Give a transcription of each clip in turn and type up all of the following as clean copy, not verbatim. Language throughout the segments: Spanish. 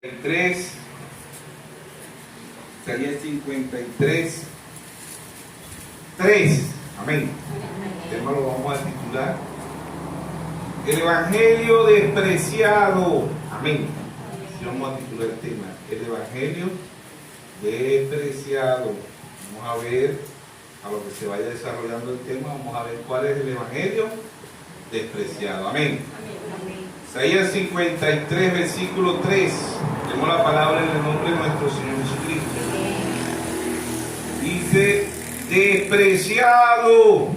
53, Isaías 53, 3, amén. El tema lo vamos a titular El Evangelio despreciado, amén. Así vamos a titular el tema, el Evangelio despreciado. Vamos a ver, a lo que se vaya desarrollando el tema, vamos a ver cuál es el Evangelio despreciado, amén. Isaías 53, versículo 3. Tenemos la palabra en el nombre de nuestro Señor Jesucristo. Dice: despreciado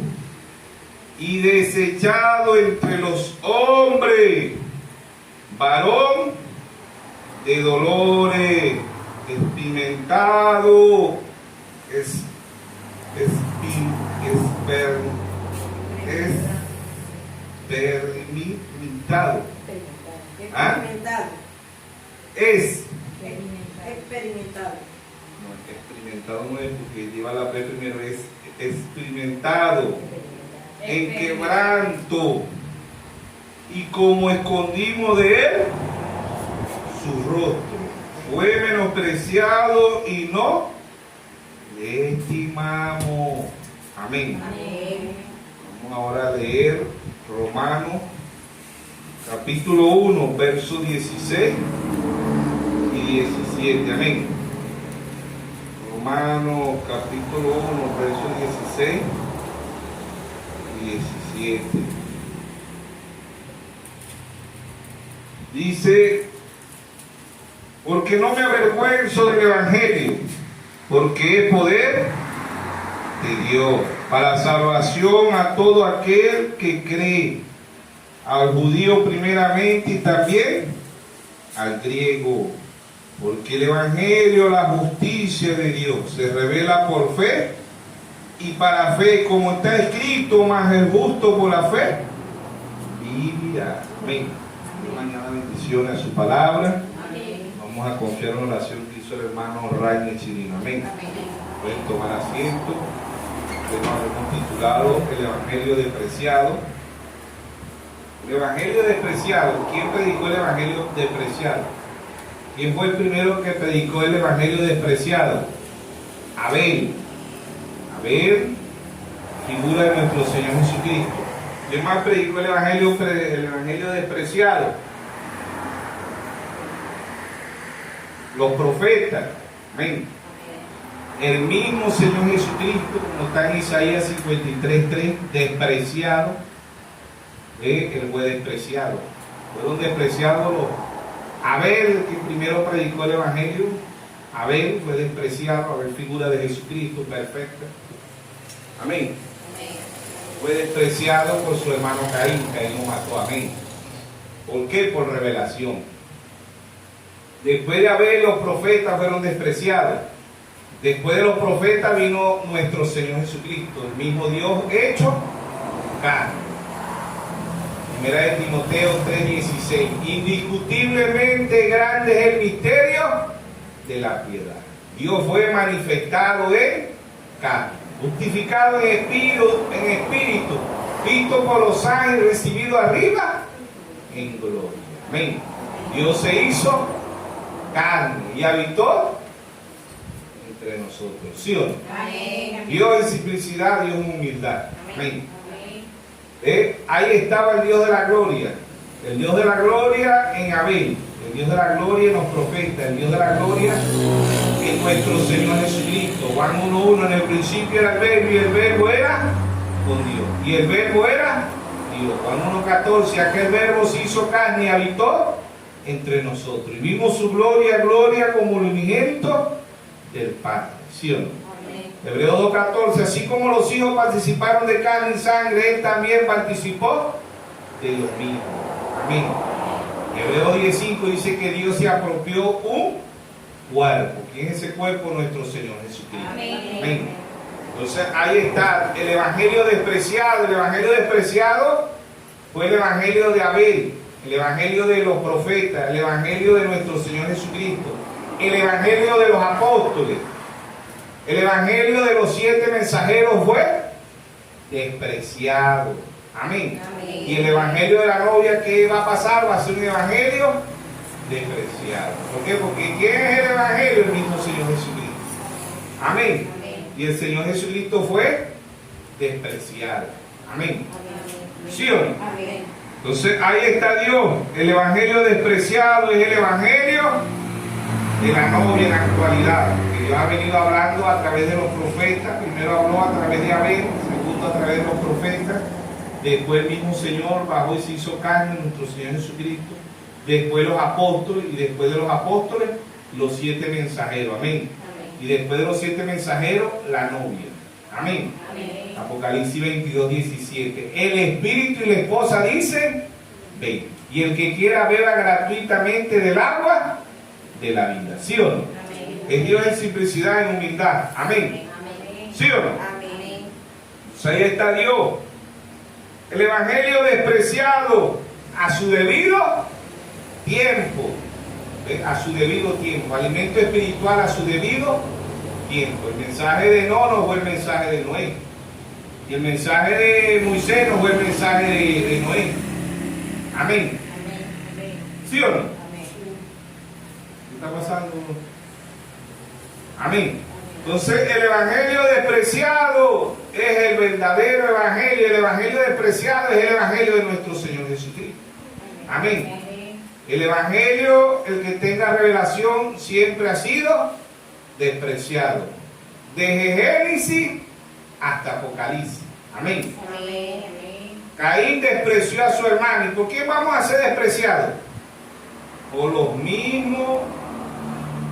y desechado entre los hombres, varón de dolores, experimentado, experimentado. Experimentado. No, experimentado no es porque lleva la P primero, es experimentado en quebranto, y como escondimos de él su rostro, fue menospreciado y no le estimamos. Amén. Vamos ahora a leer Romanos capítulo 1, versos 16 y 17. Amén. Romanos capítulo 1, versos 16 y 17. Dice: porque no me avergüenzo del Evangelio, porque es poder de Dios para salvación a todo aquel que cree, al judío primeramente y también al griego, porque el Evangelio, la justicia de Dios, se revela por fe y para fe, como está escrito: mas el justo por la fe vivirá. Amén. Mañana bendiciones a su palabra. Amén. Vamos a confiar en la oración que hizo el hermano Rainer Chirino. Amén. Pueden tomar asiento. Hemos titulado el Evangelio despreciado. El Evangelio despreciado. ¿Quién predicó el Evangelio despreciado? ¿Quién fue el primero que predicó el Evangelio despreciado? Abel. Abel, figura de nuestro Señor Jesucristo. ¿Quién más predicó el Evangelio despreciado? Los profetas. Amén. El mismo Señor Jesucristo, como está en Isaías 53:3, despreciado. Él fue despreciado. Fueron despreciados los. Abel, que primero predicó el Evangelio, Abel fue despreciado. Abel, figura de Jesucristo, perfecta. Amén. Fue despreciado por su hermano Caín. Caín lo mató. Amén. ¿Por qué? Por revelación. Después de Abel, los profetas fueron despreciados. Después de los profetas vino nuestro Señor Jesucristo, el mismo Dios hecho carne. Primera de Timoteo 3:16. Indiscutiblemente grande es el misterio de la piedad. Dios fue manifestado en carne, justificado en espíritu, visto por los ángeles, recibido arriba en gloria. Amén. Dios se hizo carne y habitó entre nosotros. ¿Sí o no? Amén. Dios en simplicidad, Dios en humildad. Amén. Ahí estaba el Dios de la gloria. El Dios de la gloria en Abel. El Dios de la gloria en los profetas. El Dios de la gloria en nuestro Señor Jesucristo. Juan 1:1. En el principio era el verbo y el verbo era con Dios. Y el verbo era Dios. Juan 1:14. Aquel verbo se hizo carne y habitó entre nosotros. Y vimos su gloria, gloria como el unigénito del Padre. ¿Sí o no? Hebreos 2:14. Así como los hijos participaron de carne y sangre, él también participó de los mismos. Amén. Hebreos 10:5 dice que Dios se apropió un cuerpo. ¿Quién es ese cuerpo? Nuestro Señor Jesucristo. Amén. Entonces ahí está el Evangelio despreciado. El Evangelio despreciado fue el Evangelio de Abel, el Evangelio de los profetas, el Evangelio de nuestro Señor Jesucristo, el Evangelio de los apóstoles. El Evangelio de los 7 mensajeros fue despreciado. Amén. Amén. Y el Evangelio de la novia, ¿qué va a pasar? Va a ser un Evangelio despreciado. ¿Por qué? Porque ¿quién es el Evangelio? El mismo Señor Jesucristo. Amén. Y el Señor Jesucristo fue despreciado. Amén. ¿Sí o no? Entonces ahí está Dios. El Evangelio despreciado es el Evangelio de la novia en la actualidad. Que Dios ha venido hablando a través de los profetas. Primero habló a través de Abel, segundo a través de los profetas. Después el mismo Señor bajó y se hizo carne, nuestro Señor Jesucristo. Después los apóstoles, y después de los apóstoles, los 7 mensajeros. Amén. Y después de los 7 mensajeros, la novia. Amén. Amén. Apocalipsis 22, 17. El Espíritu y la esposa dicen, ven. Y el que quiera beba gratuitamente del agua de la vida. ¿Sí o no? Amén. Es Dios en simplicidad, en humildad. Amén. Amén. ¿Sí o no? Amén. Pues ahí está Dios. El Evangelio despreciado a su debido tiempo. A su debido tiempo. Alimento espiritual a su debido tiempo. El mensaje de Noé no fue el mensaje de Noé. Y el mensaje de Moisés no fue el mensaje de Noé. Amén. Amén. ¿Sí o no? Amén. ¿Qué está pasando? Amén. Entonces el Evangelio despreciado es el verdadero Evangelio. El Evangelio despreciado es el Evangelio de nuestro Señor Jesucristo. Amén. El Evangelio, el que tenga revelación, siempre ha sido despreciado. Desde Génesis hasta Apocalipsis. Amén. Amén. Caín despreció a su hermano. ¿Y por qué vamos a ser despreciados? Por los mismos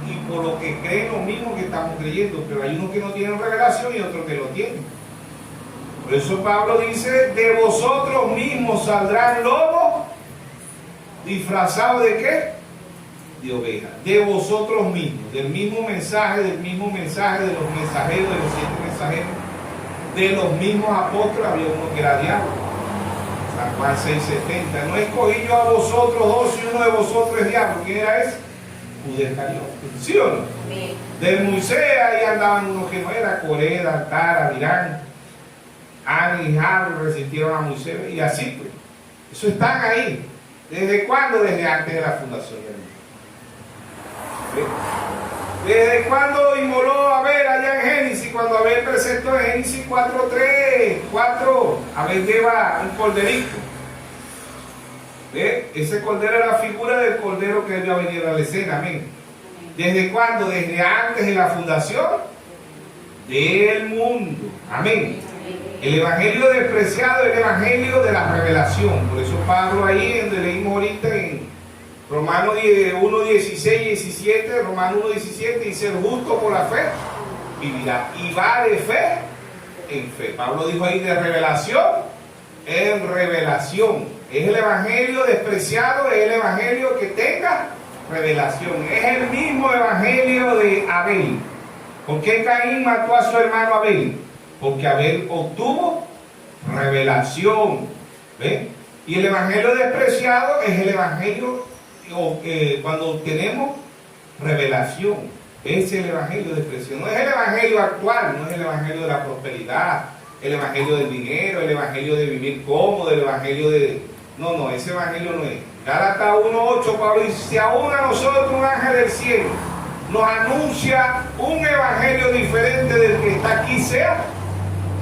y por lo que creen los mismos que estamos creyendo. Pero hay unos que no tienen revelación y otros que lo tienen. Por eso Pablo dice, de vosotros mismos saldrán lobos disfrazados de ¿qué? De ovejas. De vosotros mismos. Del mismo mensaje de los mensajeros, de los 7 mensajeros. De los mismos apóstoles había uno que era diablo. San Juan 6:70. No escogí yo a vosotros 12 y uno de vosotros es diablo. ¿Quién era ese? Judas Iscariote. ¿Sí o no? Amén. De Moisés ahí andaban unos que no era Coré, Datara, Avirán, Ani y Jabal resistieron a Moisés y así pues. Eso están ahí. ¿Desde cuándo? Desde antes de la fundación del mundo. ¿Desde cuándo inmoló Abel allá en Génesis? Cuando Abel presentó en Génesis 4:4, Abel lleva un corderito. ¿Ve? Ese cordero era la figura del cordero que iba a venir a la escena. Amén. ¿Desde cuándo? Desde antes de la fundación del mundo. Amén. El Evangelio despreciado es el Evangelio de la revelación. Por eso Pablo ahí, donde leímos ahorita en Romanos 1, 16 y 17, Romanos 1, 17, dice, el justo por la fe vivirá. Y va de fe en fe. Pablo dijo ahí de revelación en revelación. Es el Evangelio despreciado, es el Evangelio que tenga revelación. Es el mismo Evangelio de Abel. ¿Por qué Caín mató a su hermano Abel? Porque Abel obtuvo revelación. ¿Ven? Y el Evangelio despreciado es el Evangelio cuando tenemos revelación. Es el Evangelio despreciado. No es el Evangelio actual, no es el Evangelio de la prosperidad, el Evangelio del dinero, el Evangelio de vivir cómodo, el Evangelio de... No, ese Evangelio no es. Gálatas 1:8, Pablo dice, si aún a nosotros un ángel del cielo nos anuncia un Evangelio diferente del que está aquí, sea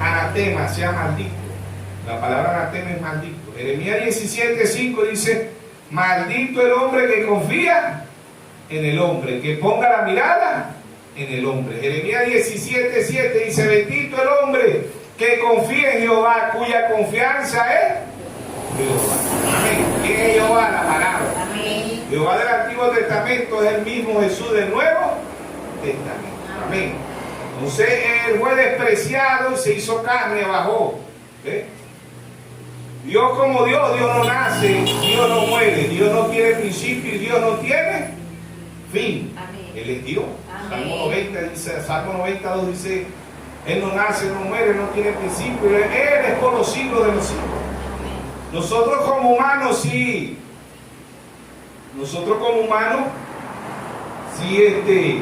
anatema, sea maldito. La palabra anatema es maldito. Jeremías 17:5 dice, maldito el hombre que confía en el hombre, que ponga la mirada en el hombre. Jeremías 17:7 dice, bendito el hombre que confía en Jehová, cuya confianza es Jehová. Amén. ¿Quién es Jehová? La palabra. Amén. Jehová del Antiguo Testamento es el mismo Jesús del Nuevo Testamento. Amén. Entonces él fue despreciado y se hizo carne, bajó. ¿Ve? Dios como Dios, Dios no nace, Dios no muere, Dios no tiene principio y Dios no tiene fin. Amén. Él es Dios. Amén. Salmo 92 dice, Él no nace, no muere, no tiene principio, Él es por los siglos de los siglos. Nosotros como humanos sí. Nosotros como humanos sí me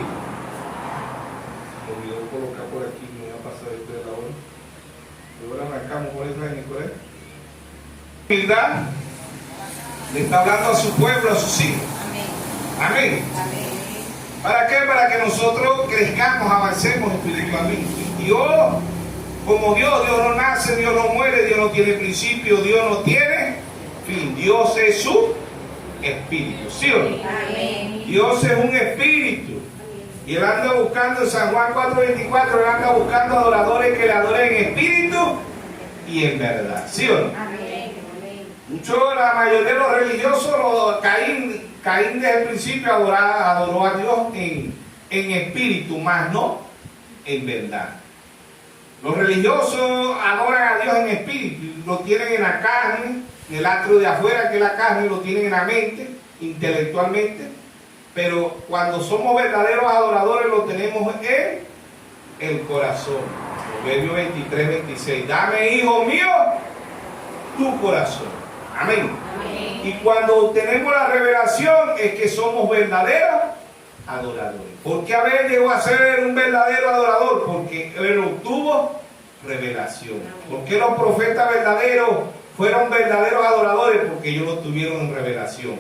olvidó colocar por aquí, me voy a pasar esto de la hora. Ahora arrancamos por esa en el colegio. Humildad le está hablando a su pueblo, a sus hijos. Amén. Amén. ¿Para qué? Para que nosotros crezcamos, avancemos espiritualmente. Dios, como Dios no nace, Dios no muere, Dios no tiene principio, Dios no tiene fin. Dios es su espíritu, ¿sí o no? Dios es un espíritu. Y Él anda buscando, en San Juan 4:24, Él anda buscando adoradores que le adoren en espíritu y en verdad, ¿sí o no? La mayoría de los religiosos, Caín desde el principio adoró a Dios en espíritu, más no en verdad. Los religiosos adoran a Dios en espíritu, lo tienen en la carne, en el atrio de afuera que es la carne, lo tienen en la mente, intelectualmente, pero cuando somos verdaderos adoradores lo tenemos en el corazón. Proverbios 23:26, dame, hijo mío, tu corazón. Amén. Y cuando tenemos la revelación es que somos verdaderos adoradores. ¿Por qué Abel llegó a ser un verdadero adorador? Porque él obtuvo revelación. ¿Por qué los profetas verdaderos fueron verdaderos adoradores? Porque ellos lo tuvieron en revelación.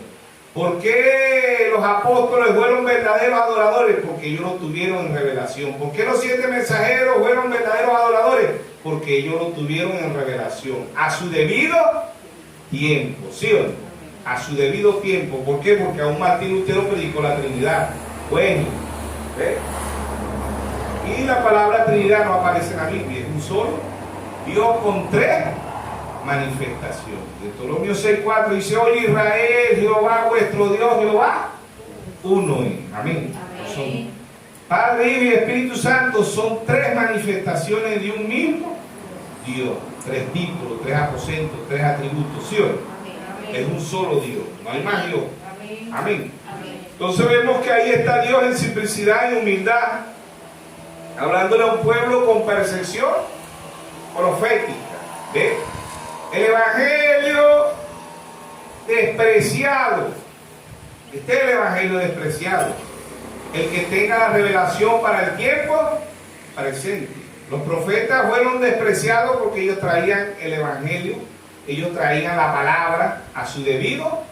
¿Por qué los apóstoles fueron verdaderos adoradores? Porque ellos lo tuvieron en revelación. ¿Por qué los 7 mensajeros fueron verdaderos adoradores? Porque ellos lo tuvieron en revelación. A su debido tiempo, ¿sí o no? A su debido tiempo. ¿Por qué? Porque aún Martín Lutero predicó la Trinidad. Bueno, ¿ves? Y la palabra Trinidad no aparece en la Biblia, es un solo Dios con 3 manifestaciones. Deuteronomio 6:4 dice: oye Israel, Jehová vuestro Dios, Jehová uno es. Amén. Son Padre, Hijo y Espíritu Santo, son 3 manifestaciones de un mismo Dios. 3 títulos, 3 aposentos, 3 atributos, ¿sí o no? Es un solo Dios, no hay más Dios. Amén. Entonces vemos que ahí está Dios en simplicidad y humildad, hablándole a un pueblo con percepción profética. ¿Ves? El evangelio despreciado. Este es el evangelio despreciado. El que tenga la revelación para el tiempo presente. Los profetas fueron despreciados porque ellos traían el evangelio, ellos traían la palabra a su debido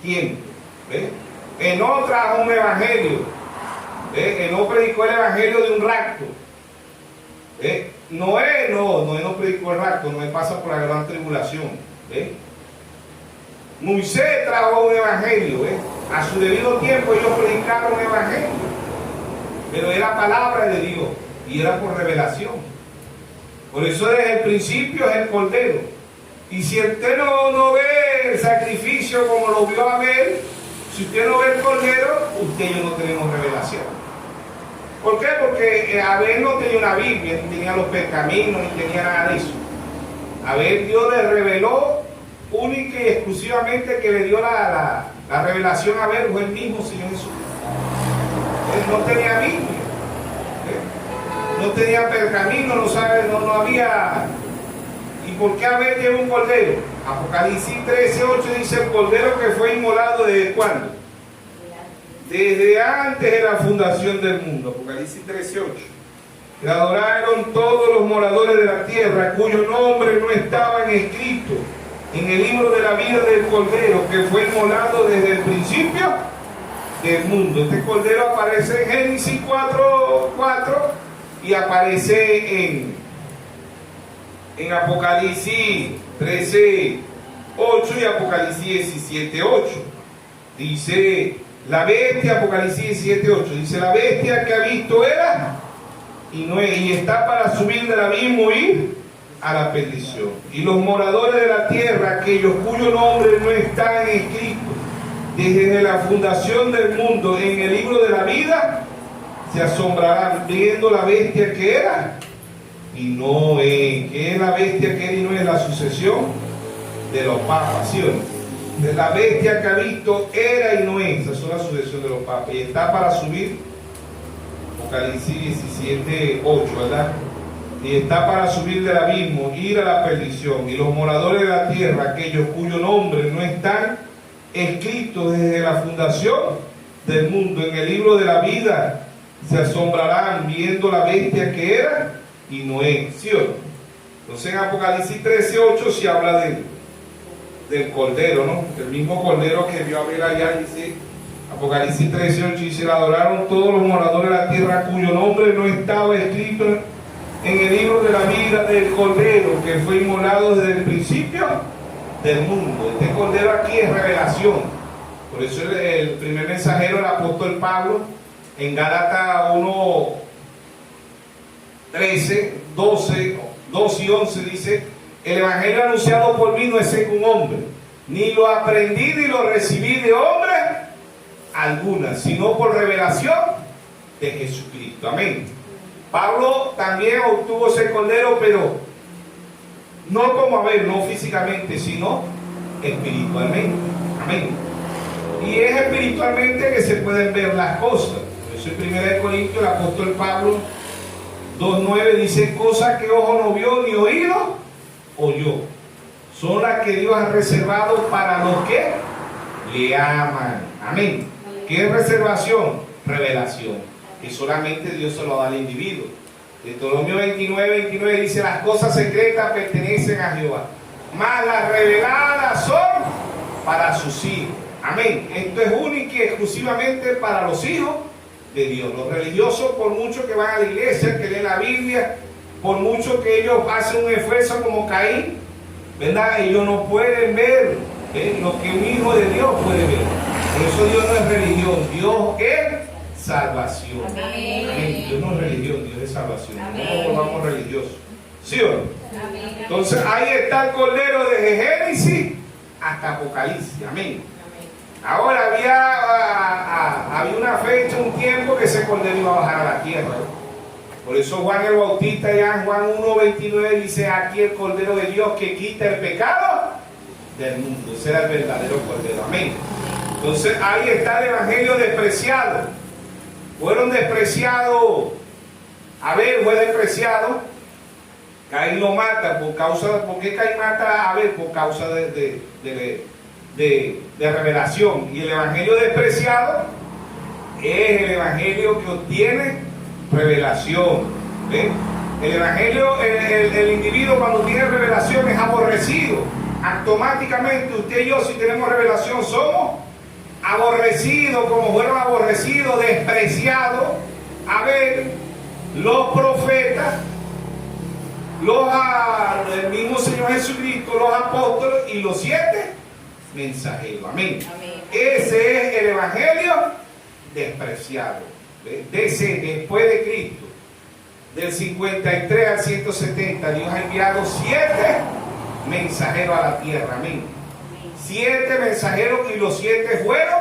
tiempo. ¿Ves? Enó trajo un evangelio. ¿Ves? Enó predicó el evangelio de un rapto. ¿Ves? Noé no predicó el rapto, Noé pasa por la gran tribulación. ¿Ves? Moisés trajo un evangelio. ¿Ves? A su debido tiempo ellos predicaron un evangelio, pero era palabra de Dios y era por revelación. Por eso desde el principio es el Cordero. Y si usted no ve el sacrificio como lo vio Abel, si usted no ve el Cordero, usted y yo no tenemos revelación. ¿Por qué? Porque Abel no tenía una Biblia, ni tenía los pergaminos, ni tenía nada de eso. Abel, Dios le reveló única y exclusivamente, que le dio la revelación a Abel, fue el mismo Señor Jesús. Él no tenía Biblia, no tenía pergamino, no había. ¿Y por qué Abel llevó un cordero? Apocalipsis 13:8 dice: el cordero que fue inmolado ¿desde cuándo? Desde antes de la fundación del mundo. Apocalipsis 13:8. Le adoraron todos los moradores de la tierra, cuyo nombre no estaban escritos en el libro de la vida del cordero, que fue inmolado desde el principio del mundo. Este cordero aparece en Génesis 4:4 y aparece en Apocalipsis 13:8 y Apocalipsis 17:8. Dice la bestia, Apocalipsis 17:8, dice: la bestia que ha visto era y está para subir del abismo y ir a la perdición. Y los moradores de la tierra, aquellos cuyo nombre no están escritos desde la fundación del mundo en el libro de la vida, se asombrarán viendo la bestia que era y no es. ¿Qué es la bestia que era y no es? La sucesión de los papas, ¿sí o no? De la bestia que ha visto era y no es. Esa es la sucesión de los papas. Y está para subir, Apocalipsis 17:8, ¿verdad? Y está para subir del abismo, ir a la perdición. Y los moradores de la tierra, aquellos cuyo nombre no están escritos desde la fundación del mundo en el libro de la vida, se asombrarán viendo la bestia que era y no es. ¿Sí o no? Entonces en Apocalipsis 13:8 se habla del cordero, ¿no? El mismo cordero que vio Abel allá, dice: Apocalipsis 13:8 dice: la adoraron todos los moradores de la tierra cuyo nombre no estaba escrito en el libro de la vida del Cordero que fue inmolado desde el principio del mundo. Este Cordero aquí es revelación. Por eso el primer mensajero, el apóstol Pablo, en Gálatas 1:13, 12 y 11 dice: el evangelio anunciado por mí no es según hombre, ni lo aprendí ni lo recibí de hombre alguna, sino por revelación de Jesucristo. Amén. Pablo también obtuvo ese cordero, pero no como no físicamente, sino espiritualmente. Amén. Y es espiritualmente que se pueden ver las cosas. Por eso en 1 Corintios el apóstol Pablo 2:9 dice: cosas que ojo no vio ni oído oyó, son las que Dios ha reservado para los que le aman. Amén. ¿Qué es reservación? Revelación, que solamente Dios se lo da al individuo. Deuteronomio 29:29 dice: las cosas secretas pertenecen a Jehová, mas las reveladas son para sus hijos. Amén. Esto es único y exclusivamente para los hijos de Dios. Los religiosos, por mucho que van a la iglesia, que leen la Biblia, por mucho que ellos hacen un esfuerzo como Caín, ¿verdad? Ellos no pueden ver lo que un hijo de Dios puede ver. Por eso Dios no es religión, Dios es salvación. Amén. Amén. Dios no es religión, Dios es salvación. Amén. No nos volvamos religiosos. ¿Sí o no? Amén. Entonces ahí está el Cordero desde Génesis hasta Apocalipsis. Amén. Ahora había una fecha, un tiempo que ese Cordero iba a bajar a la tierra. Por eso Juan el Bautista ya en Juan 1:29 dice: aquí el Cordero de Dios que quita el pecado del mundo. Ese era el verdadero Cordero. Amén. Entonces ahí está el evangelio despreciado. Fueron despreciados. Abel fue despreciado. Caín lo mata por causa. ¿Por qué Caín mata a Abel? Por causa de revelación. Y el evangelio despreciado es el evangelio que obtiene revelación. ¿Ven? El evangelio, el individuo cuando tiene revelación es aborrecido. Automáticamente usted y yo, si tenemos revelación, somos aborrecidos, como fueron aborrecidos, despreciados. A ver, los profetas, el mismo Señor Jesucristo, los apóstoles y los 7 mensajeros. Amén. Amén. Ese es el evangelio despreciado. Después de Cristo, del 53 al 170, Dios ha enviado 7 mensajeros a la tierra. Amén. 7 mensajeros y los 7 fueron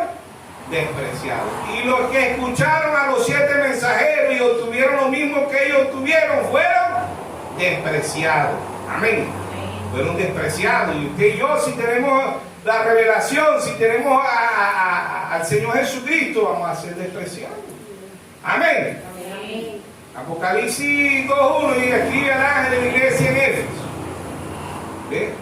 despreciados. Y los que escucharon a los 7 mensajeros y obtuvieron lo mismo que ellos obtuvieron fueron despreciados. Amén. Fueron despreciados. Y usted y yo, si tenemos la revelación, si tenemos al Señor Jesucristo, vamos a ser despreciados. Amén. Amén. Apocalipsis 2:1 y escribe al ángel de la iglesia en Éfeso.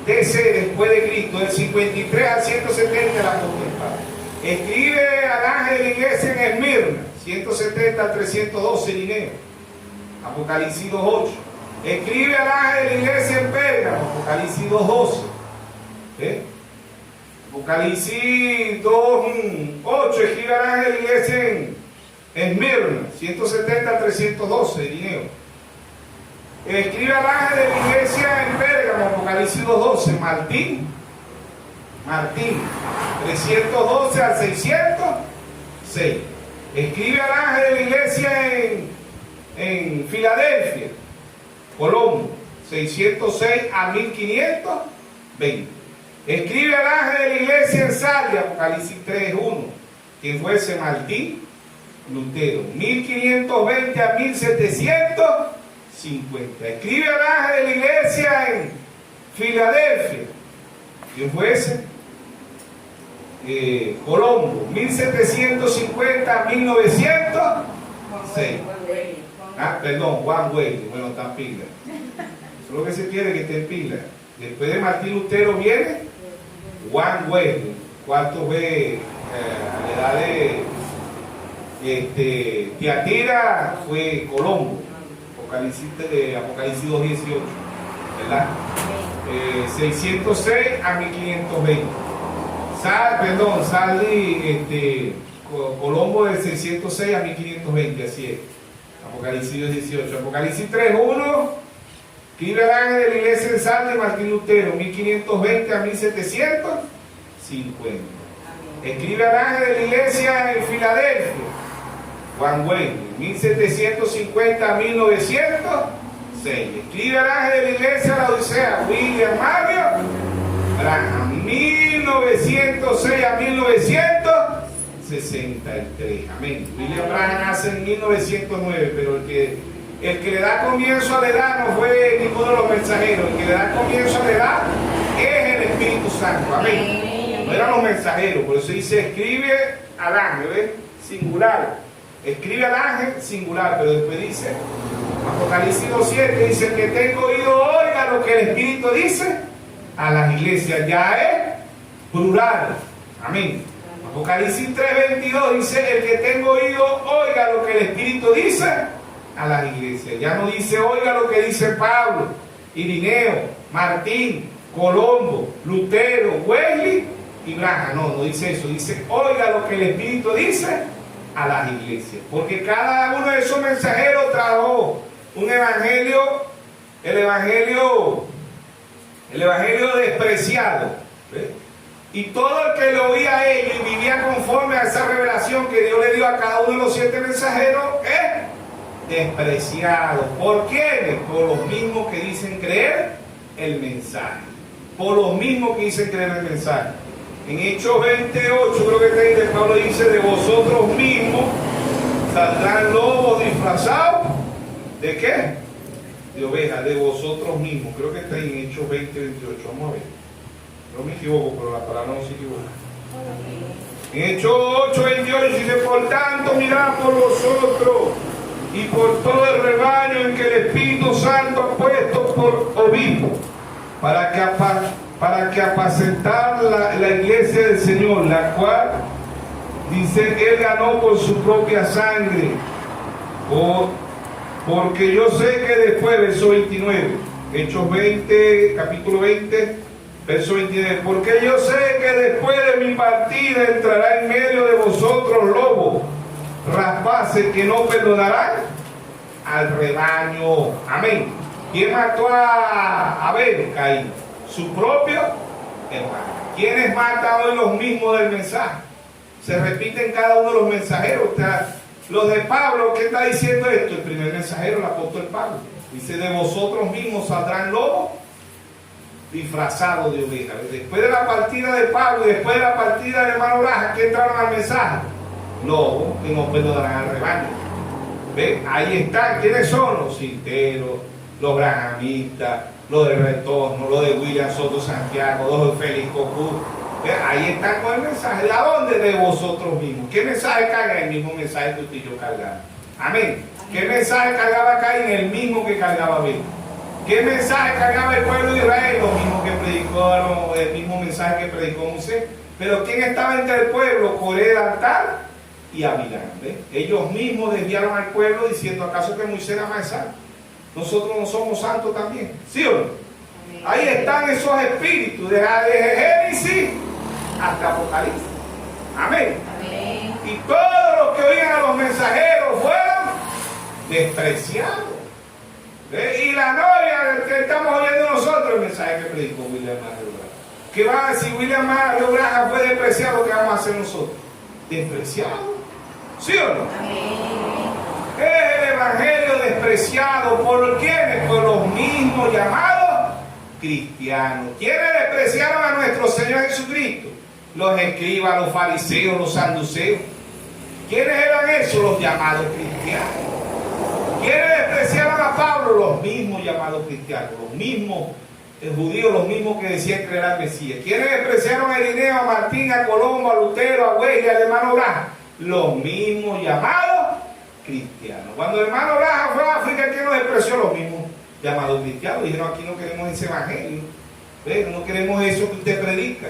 Después de Cristo, del 53 al 170 el apóstol Pablo. Escribe al ángel de la iglesia en Esmirna, 170 al 312 Irineo. Apocalipsis 2:8. Escribe al ángel de la iglesia en Pérgamo, Apocalipsis 2:12. Apocalipsis 2:8. Escribe al ángel de la iglesia en Esmirna, 170 al 312 Irineo. Escribe al ángel de la iglesia en Pérgamo, Apocalipsis 2:12, Martín, 312 al 606. Escribe al ángel de la iglesia en Filadelfia, Colombo, 606 a 1520. Escribe al ángel de la iglesia en Sardia, Apocalipsis 3:1, quien fue ese Martín Lutero, 1520 a 1750. Escribe al ángel de la iglesia en Filadelfia, quien fue ese Colombo, 1750 a 1906. Juan Wesley. Bueno, está en pila. Eso es lo que se quiere, que esté en pila. Después de Martín Lutero viene Juan Wesley. ¿Cuántos ve a la edad de Tiatira? Fue Colombo. Apocalipsis 2:18, ¿verdad? 606 a 1520. Saldi, Colombo del 606 a 1520, así es. Apocalipsis 18. Apocalipsis 3:1. Escribe al ángel de la iglesia en Sardes, Martín Lutero, 1520 a 1750. Escribe al ángel de la iglesia en Filadelfia, Juan Wesley, 1750 a 1906. Escribe al ángel de la iglesia de la Odisea, William Mario Branham, 1906 a 1963. Amén. William Branham nace en 1909, pero el que le da comienzo a la edad no fue ninguno de los mensajeros. El que le da comienzo a la edad es el Espíritu Santo. Amén. No eran los mensajeros. Por eso dice, escribe al ángel, ¿ves? Singular. Escribe al ángel, singular. Pero después dice, Apocalipsis 2:7, dice, el que tenga oído oiga lo que el Espíritu dice a las iglesias. Ya es plural. Amén. Apocalipsis 3:22 dice, el que tenga oído oiga lo que el Espíritu dice a las iglesias. Ya no dice oiga lo que dice Pablo, Irineo, Martín, Colombo, Lutero, Wesley y Branham. No dice eso. Dice oiga lo que el Espíritu dice a las iglesias. Porque cada uno de esos mensajeros trajo un evangelio, el evangelio despreciado. ¿Ves? Y todo el que lo oía a ellos y vivía conforme a esa revelación que Dios le dio a cada uno de los 7 mensajeros es despreciado. ¿Por quiénes? Por los mismos que dicen creer el mensaje. Por los mismos que dicen creer el mensaje. En Hechos 28, creo que está ahí, Pablo dice, de vosotros mismos saldrán lobos disfrazados. ¿De qué? De ovejas, de vosotros mismos. Creo que está ahí en Hechos 20-28. Vamos a ver. No me equivoco, pero la palabra no se equivoca. En Hechos 8:28 dice, por tanto, mirad por vosotros y por todo el rebaño en que el Espíritu Santo ha puesto por obispo, para que apacentar la iglesia del Señor, la cual, dice, Él ganó por su propia sangre. Porque yo sé que después, verso 29, Hechos 20, capítulo 20, verso 29, porque yo sé que después de mi partida entrará en medio de vosotros lobos rapaces que no perdonarán al rebaño. Amén. ¿Quién mató a Abel? Caín. Su propio hermano. ¿Quiénes matan hoy los mismos del mensaje? Se repiten cada uno de los mensajeros. Los de Pablo, ¿qué está diciendo esto? El primer mensajero, el apóstol Pablo. Dice, de vosotros mismos saldrán lobos disfrazados de ovejas. Después de la partida de Pablo y después de la partida del hermano Braja, ¿qué entraron al mensaje? Lobos que no perdonarán al rebaño. ¿Ven? Ahí están. ¿Quiénes son? Los cinteros, los brahamistas, los de Retorno, los de William Soto Santiago, los de Félix Cocú. Ahí están con el mensaje. ¿De dónde? De vosotros mismos. ¿Qué mensaje carga? El mismo mensaje que usted y yo cargamos. Amén. ¿Qué mensaje cargaba Caín? El mismo que cargaba Abel. ¿Qué mensaje cargaba el pueblo de Israel? Lo mismo que predicó, el mismo mensaje que predicó Moisés. Pero ¿quién estaba entre el pueblo? Coré, Altar y Abilán. Ellos mismos desviaron al pueblo diciendo, ¿acaso que Moisés era más santo? Nosotros no somos santos también. ¿Sí o no? Amén. Ahí están esos espíritus, desde Génesis hasta Apocalipsis. Amén. Amén. Y todos los que oían a los mensajeros fueron despreciados. Y la novia que estamos oyendo nosotros, el mensaje que predicó William Mario Branham. ¿Qué va a decir William Mario Branham fue despreciado? ¿Qué vamos a hacer nosotros? ¿Despreciado? ¿Sí o no? Amén. Es el evangelio despreciado. ¿Por quiénes? Por los mismos llamados cristianos. ¿Quiénes despreciaron a nuestro Señor Jesucristo? Los escribas, los fariseos, los saduceos. ¿Quiénes eran esos? Los llamados cristianos. ¿Quiénes despreciaron a Pablo? Los mismos llamados cristianos, los mismos judíos, los mismos que decían creer al Mesías. ¿Quiénes despreciaron a Irineo, a Martín, a Colombo, a Lutero, a Wesley, al hermano Braja? Los mismos llamados cristianos. Cuando el hermano Braja fue a África, ¿quién nos despreció? Los mismos llamados cristianos. Dijeron, aquí no queremos ese evangelio. No queremos eso que usted predica.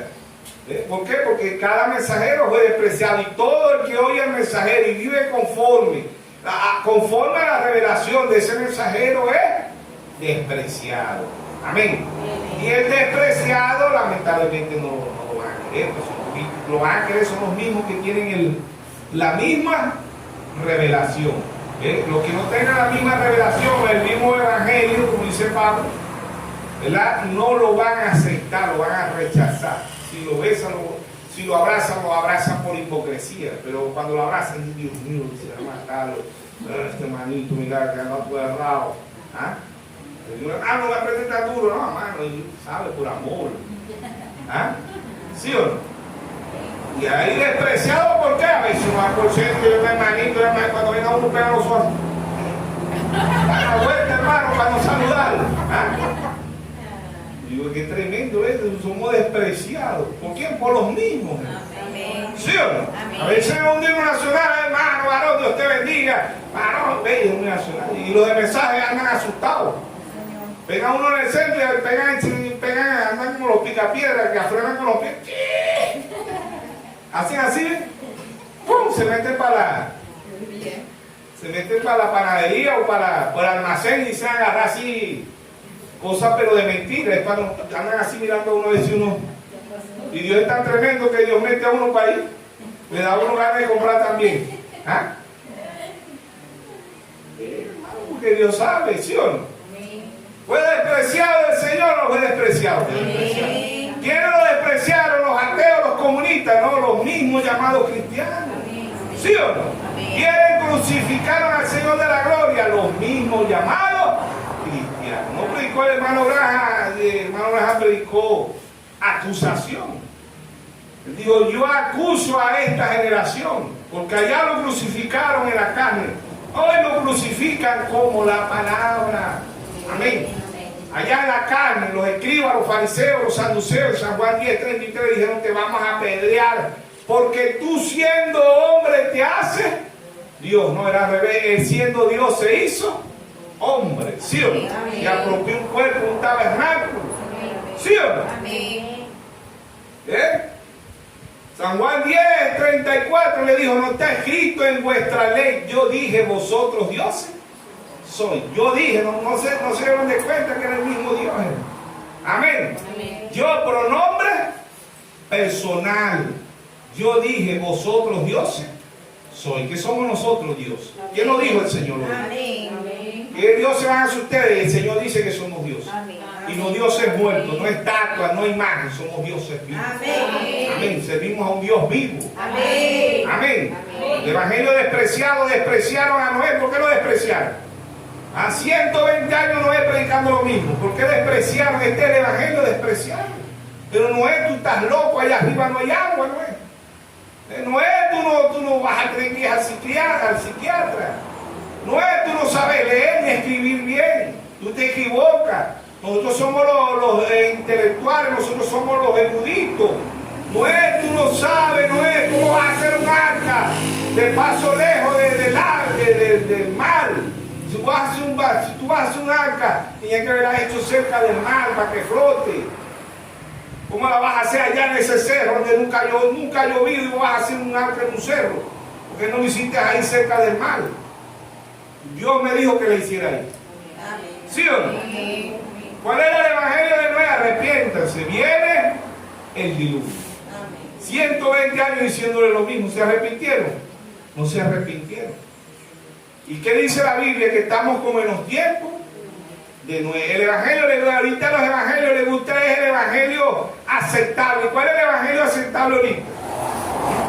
¿Por qué? Porque cada mensajero fue despreciado. Y todo el que oye al mensajero y vive conforme a la revelación de ese mensajero es despreciado. Amén. Y el despreciado lamentablemente no lo van a querer. Pues, lo van a querer son los mismos que tienen la misma revelación. Los que no tengan la misma revelación, el mismo evangelio, como dice Pablo, ¿verdad? No lo van a aceptar, lo van a rechazar. Si lo besan, si lo abrazan por hipocresía. Pero cuando lo abrazan, Dios mío, se va a matarlo. Este manito, mira, que no puede errado. ¿Ah? No me apriete tan duro, no, hermano, sabe, por amor. ¿Ah? ¿Sí o no? Y ahí despreciado, ¿por qué? A veces uno va por ciento y un hermanito, cuando venga uno pega los ojos. Da la vuelta, hermano, para no saludarlo. ¿Ah? Digo, qué tremendo es, somos despreciados. ¿Por quién? Por los mismos. Amén. ¿Sí o no? Amén. A veces en un himno nacional, hermano, varón, Dios te bendiga. Varón, ve, es un nacional. Y los de mensajes andan asustados. Pegan uno en el centro y andan como los picapiedras que afrenan con los pies. Hacen así, ¡pum! Se meten para la panadería o para el almacén y se agarran así cosas pero de mentira. Es cuando andan así mirando a uno y dice uno, y Dios es tan tremendo que Dios mete a uno para ahí, le da a uno ganas de comprar también. ¿Ah? Porque Dios sabe, ¿sí o no? ¿Fue despreciado el Señor o no fue despreciado? ¿Quiénes lo despreciaron? Los ateos, los comunistas, no, los mismos llamados cristianos. ¿Sí o no? ¿Quiénes crucificaron al Señor de la gloria? Los mismos llamados cristianos. No predicó el hermano Graham predicó acusación. Él dijo, yo acuso a esta generación, porque allá lo crucificaron en la carne. Hoy lo crucifican como la palabra. Amén. Allá en la carne, los escribas, los fariseos, los saduceos, San Juan 10:33 dijeron, te vamos a apedrear, porque tú siendo hombre te haces Dios. No era al revés, él siendo Dios se hizo hombre, ¿sí o no? Y apropió un cuerpo, un tabernáculo, ¿sí o no? San Juan 10:34 le dijo, no está escrito en vuestra ley, yo dije, vosotros dioses soy. Yo dije, no se dieron de cuenta que era el mismo Dios. Amén. Yo, pronombre personal. Yo dije, vosotros dioses soy. ¿Qué somos nosotros, Dios? ¿Quién lo dijo el Señor? ¿Qué dioses van a ser ustedes? El Señor dice que somos dioses. Y no dioses muertos, no estatuas, no imágenes, somos dioses vivos. Amén. Servimos a un Dios vivo. Amén. El evangelio despreciado, despreciaron a Noé. ¿Por qué lo despreciaron? A 120 años Noé predicando lo mismo. ¿Por qué despreciaron? Este es el evangelio despreciado. Pero Noé, tú estás loco, allá arriba no hay agua, Noé. Noé, tú no vas a creer que es al psiquiatra. Noé, tú no sabes leer ni escribir bien. Tú te equivocas. Nosotros somos los intelectuales, nosotros somos los eruditos. Noé, tú no sabes, Noé, ¿cómo vas a hacer un arca de paso lejos del mar? Si tú vas a hacer un arca, tienes que haberla hecho cerca del mar para que flote. ¿Cómo la vas a hacer allá en ese cerro donde nunca ha llovido y vas a hacer un arca en un cerro? ¿Por qué no lo hiciste ahí cerca del mar? Dios me dijo que la hiciera ahí. ¿Sí o no? ¿Cuál era el evangelio de Noé? Arrepiéntanse. Viene el diluvio. 120 años diciéndole lo mismo. ¿Se arrepintieron? No se arrepintieron. ¿Y qué dice la Biblia? Que estamos como en los tiempos de Noé. El evangelio, ahorita los evangelios les gusta es el evangelio aceptable. ¿Cuál es el evangelio aceptable ahorita?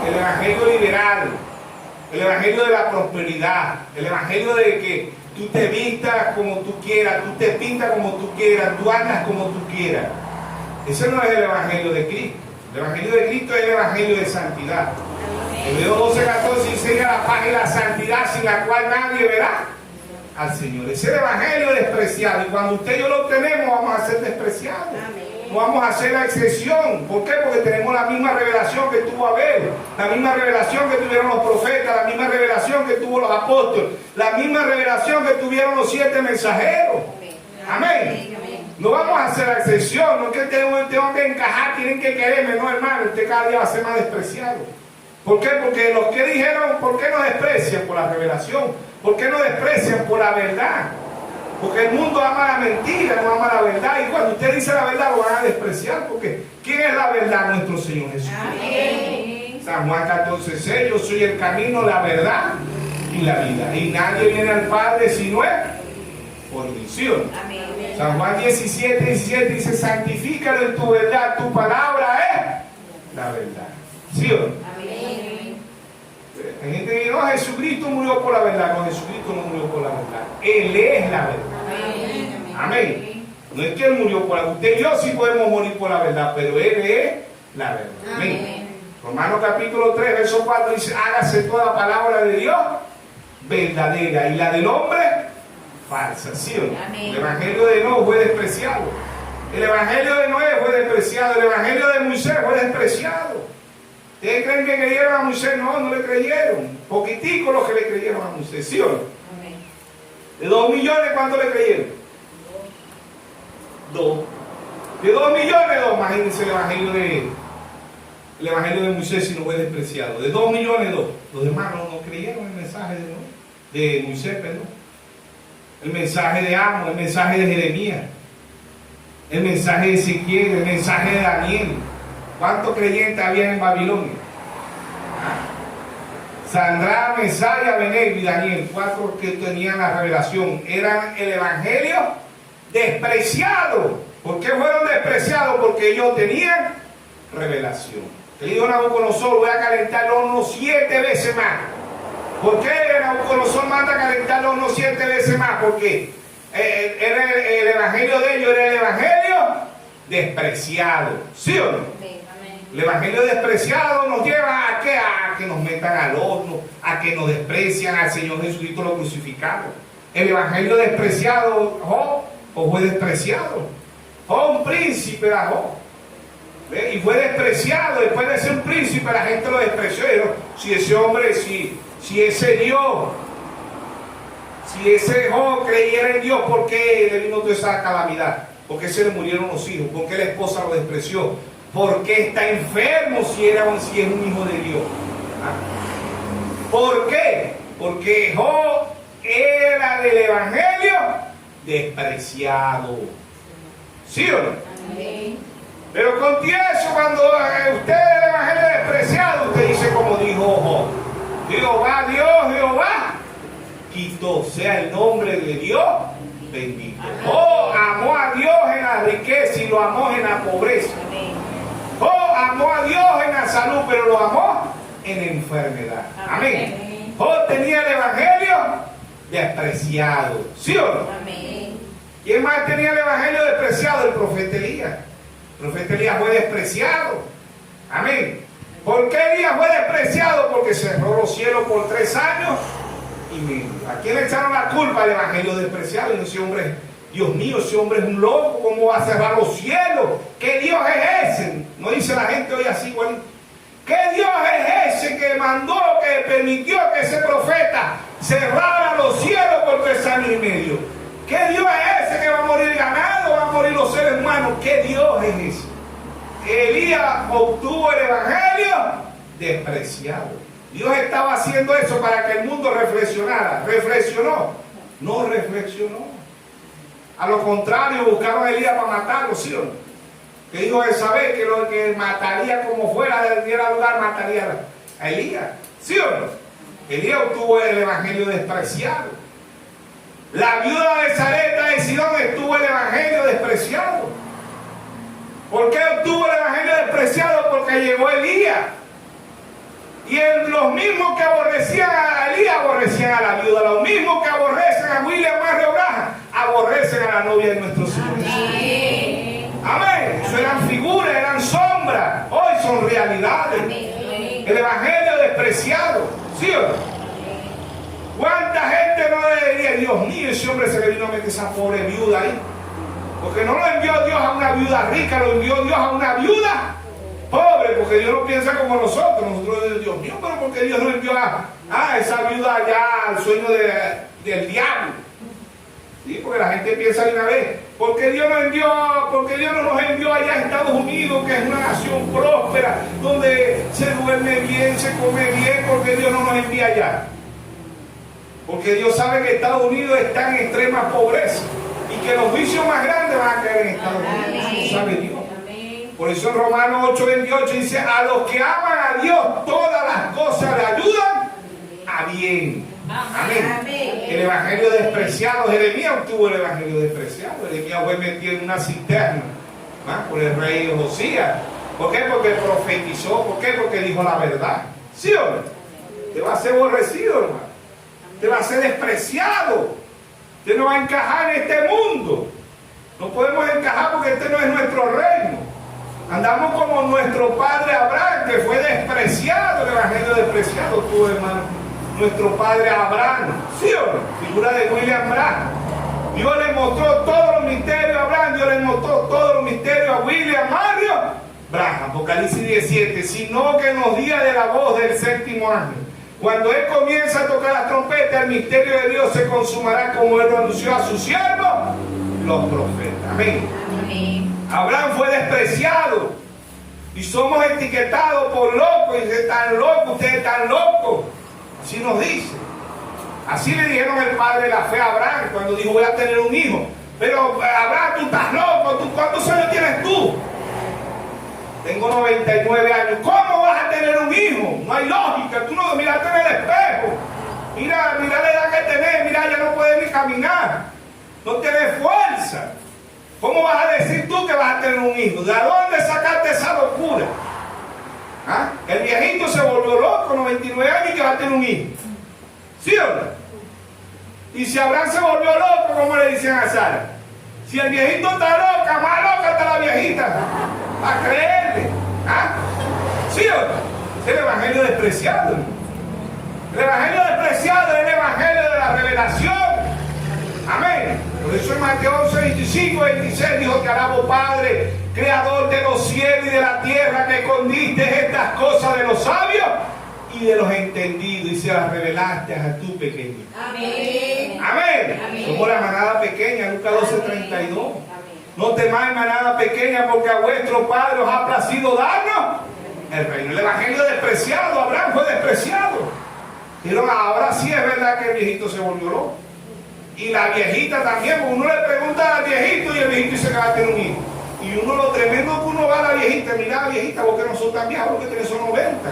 El evangelio liberal, el evangelio de la prosperidad, el evangelio de que tú te vistas como tú quieras, tú te pintas como tú quieras, tú andas como tú quieras. Ese no es el evangelio de Cristo. El evangelio de Cristo es el evangelio de santidad. Hebreos 12:14 dice la paz y la santidad sin la cual nadie verá al Señor. Ese es el evangelio despreciado. Y cuando usted y yo lo obtenemos, vamos a ser despreciados. No vamos a hacer la excepción. ¿Por qué? Porque tenemos la misma revelación que tuvo Abel, la misma revelación que tuvieron los profetas, la misma revelación que tuvo los apóstoles, la misma revelación que tuvieron los 7 mensajeros. Amén. No vamos a hacer la excepción. No es que tengo que encajar, tienen que quererme. No, hermano, usted cada día va a ser más despreciado. ¿Por qué? Porque los que dijeron, ¿por qué nos desprecian? Por la revelación. ¿Por qué nos desprecian? Por la verdad. Porque el mundo ama la mentira, no ama la verdad. Y cuando usted dice la verdad, lo van a despreciar. Porque ¿quién es la verdad? Nuestro Señor Jesús. San Juan 14:6, yo soy el camino, la verdad y la vida. Y nadie viene al Padre si no es por mí. ¿Sí o no? San Juan 17:17 dice, santifícalo en tu verdad, tu palabra es la verdad. ¿Sí o no? Hay gente que dice, no, Jesucristo murió por la verdad. No, Jesucristo no murió por la verdad. Él es la verdad. Amén. No es que Él murió por la verdad. Usted y yo sí podemos morir por la verdad, pero Él es la verdad. Amén. Romanos capítulo 3, verso 4 dice, hágase toda palabra de Dios verdadera y la del hombre falsa. ¿Sí o no? El evangelio de Noé fue despreciado. El evangelio de Noé fue despreciado. El evangelio de Moisés fue despreciado. ¿Ustedes creen que creyeron a Moisés? No, no le creyeron. Poquitico los que le creyeron a Moisés. ¿Sí o no? De 2 millones, ¿cuánto le creyeron? 2. De 2 millones, 2. Imagínense el evangelio de Moisés si no fue despreciado. De 2 millones, 2. Los demás no creyeron el mensaje de Moisés, perdón. El mensaje de Amos, el mensaje de Jeremías, el mensaje de Ezequiel, el mensaje de Daniel. ¿Cuántos creyentes había en Babilonia? Sandra, Mesaya, Abednego y Daniel, 4 que tenían la revelación. Eran el evangelio despreciado. ¿Por qué fueron despreciados? Porque ellos tenían revelación. Le dijo Nabucodonosor, voy a calentar el horno 7 veces más. ¿Por qué Nabucodonosor manda a calentar el horno 7 veces más? Porque el evangelio de ellos era el evangelio despreciado. ¿Sí o no? El evangelio despreciado nos lleva a que nos metan al horno, a que nos desprecian al Señor Jesucristo lo crucificado. El evangelio despreciado, Job fue despreciado. Job, un príncipe era Job. Y fue despreciado. Después de ser un príncipe, la gente lo despreció. Si ese hombre, si ese Dios, si ese Job creyera en Dios, ¿por qué le vino toda esa calamidad? ¿Por qué se le murieron los hijos? ¿Por qué la esposa lo despreció? ¿Por qué está enfermo si es un hijo de Dios? ¿Por qué? Porque Job era del evangelio despreciado. ¿Sí o no? Amén. Pero confieso, cuando usted es del evangelio despreciado, usted dice como dijo Job: Jehová Dios, Jehová quitó, sea el nombre de Dios bendito. Job amó a Dios en la riqueza y lo amó en la pobreza. Job amó a Dios en la salud, pero lo amó en la enfermedad. Amén. Job tenía el evangelio despreciado. ¿Sí o no? Amén. ¿Quién más tenía el evangelio despreciado? El profeta Elías. El profeta Elías fue despreciado. Amén. ¿Por qué Elías fue despreciado? Porque cerró los cielos por 3 años y medio. ¿A quién le echaron la culpa? Al evangelio despreciado. Y ese hombre, Dios mío, ese hombre es un loco. ¿Cómo va a cerrar los cielos? ¿Qué Dios es ese? No dice la gente hoy así, igual. ¿Qué Dios es ese que mandó, que permitió que ese profeta cerrara los cielos por 3 años y medio? ¿Qué Dios es ese que va a morir ganado, va a morir los seres humanos? ¿Qué Dios es ese? Elías obtuvo el evangelio despreciado. Dios estaba haciendo eso para que el mundo reflexionara. ¿Reflexionó? No reflexionó. A lo contrario, buscaron a Elías para matarlo, ¿sí o no? Que dijo Jezabel que lo que mataría como fuera del lugar, mataría a Elías, ¿sí o no? Elías obtuvo el evangelio despreciado. La viuda de Sarepta de Sidón obtuvo el evangelio despreciado. ¿Por qué obtuvo el evangelio despreciado? Porque llegó Elías. Y los mismos que aborrecían a Elías aborrecían a la viuda. Los mismos que aborrecen a William Mario Braja aborrecen a la novia de nuestro Señor Jesús. Amén. Eso eran figuras, eran sombras. Hoy son realidades. El evangelio despreciado. ¿Sí o no? ¿Cuánta gente no le diría, Dios mío, ese hombre se le vino a meter esa pobre viuda ahí? Porque no lo envió Dios a una viuda rica, lo envió Dios a una viuda pobre, porque Dios no piensa como nosotros. Nosotros, Dios mío, pero porque Dios no envió a esa viuda allá al sueño del diablo. ¿Sí? Porque la gente piensa de una vez, ¿por qué Dios no nos envió allá a Estados Unidos, que es una nación próspera, donde se duerme bien, se come bien? ¿Por qué Dios no nos envía allá? Porque Dios sabe que Estados Unidos está en extrema pobreza y que los vicios más grandes van a caer en Estados Unidos. Eso sabe Dios. Por eso en Romanos 8:28 dice, a los que aman a Dios todas las cosas le ayudan a bien. Amén. Amén. El evangelio despreciado, Jeremías obtuvo el evangelio despreciado. Jeremías fue metido en una cisterna por el rey Josías. ¿Por qué? Porque profetizó. ¿Por qué? Porque dijo la verdad. ¿Sí o no? Te va a ser aborrecido, hermano. Te va a ser despreciado. Usted no va a encajar en este mundo. No podemos encajar porque este no es nuestro reino. Andamos como nuestro padre Abraham, que fue despreciado, el evangelio despreciado tuvo, hermano. Nuestro padre Abraham, ¿sí o no? Figura de William Branham. Dios le mostró todos los misterios a Abraham, Dios le mostró todos los misterios a William Mario Branham. Apocalipsis 17, sino que en los días de la voz del séptimo ángel, cuando él comienza a tocar las trompetas, el misterio de Dios se consumará como él lo anunció a sus siervos, los profetas. Amén. Amén. Abraham fue despreciado y somos etiquetados por locos. Y dice, tan loco, ustedes están locos. Así nos dice. Así le dijeron el padre de la fe a Abraham cuando dijo voy a tener un hijo. Pero Abraham, tú estás loco. ¿Cuántos años tienes tú? Tengo 99 años. ¿Cómo vas a tener un hijo? No hay lógica. Tú no miraste en el espejo. Mira la edad que tenés. Mira, ya no puedes ni caminar. No tienes fuerza. ¿Cómo vas a decir tú que vas a tener un hijo? ¿De dónde sacaste esa locura? ¿Ah? El viejito se volvió loco, 99 años, y que va a tener un hijo. ¿Sí o no? Y si Abraham se volvió loco, ¿cómo le dicen a Sara? Si el viejito está loca, más loca está la viejita. A creerle. ¿Ah? ¿Sí o no? Es el evangelio despreciado. El evangelio despreciado es el evangelio de la revelación. Amén. Por eso en Mateo 11:25-26 dijo: te alabo, Padre, creador de los cielos y de la tierra, que escondiste estas cosas de los sabios y de los entendidos y se las revelaste a tu pequeño. Amén. Amén. Amén. Somos la manada pequeña, Lucas 12:32. No temáis, manada pequeña, porque a vuestro Padre os ha placido darnos el reino. El evangelio despreciado, Abraham fue despreciado. Pero ahora sí es verdad que el viejito se volvió loco. Y la viejita también, porque uno le pregunta al viejito y el viejito dice que va a tener un hijo. Y uno, lo tremendo que uno va a la viejita, mira, viejita, porque no son tan viejos, porque tienes son 90.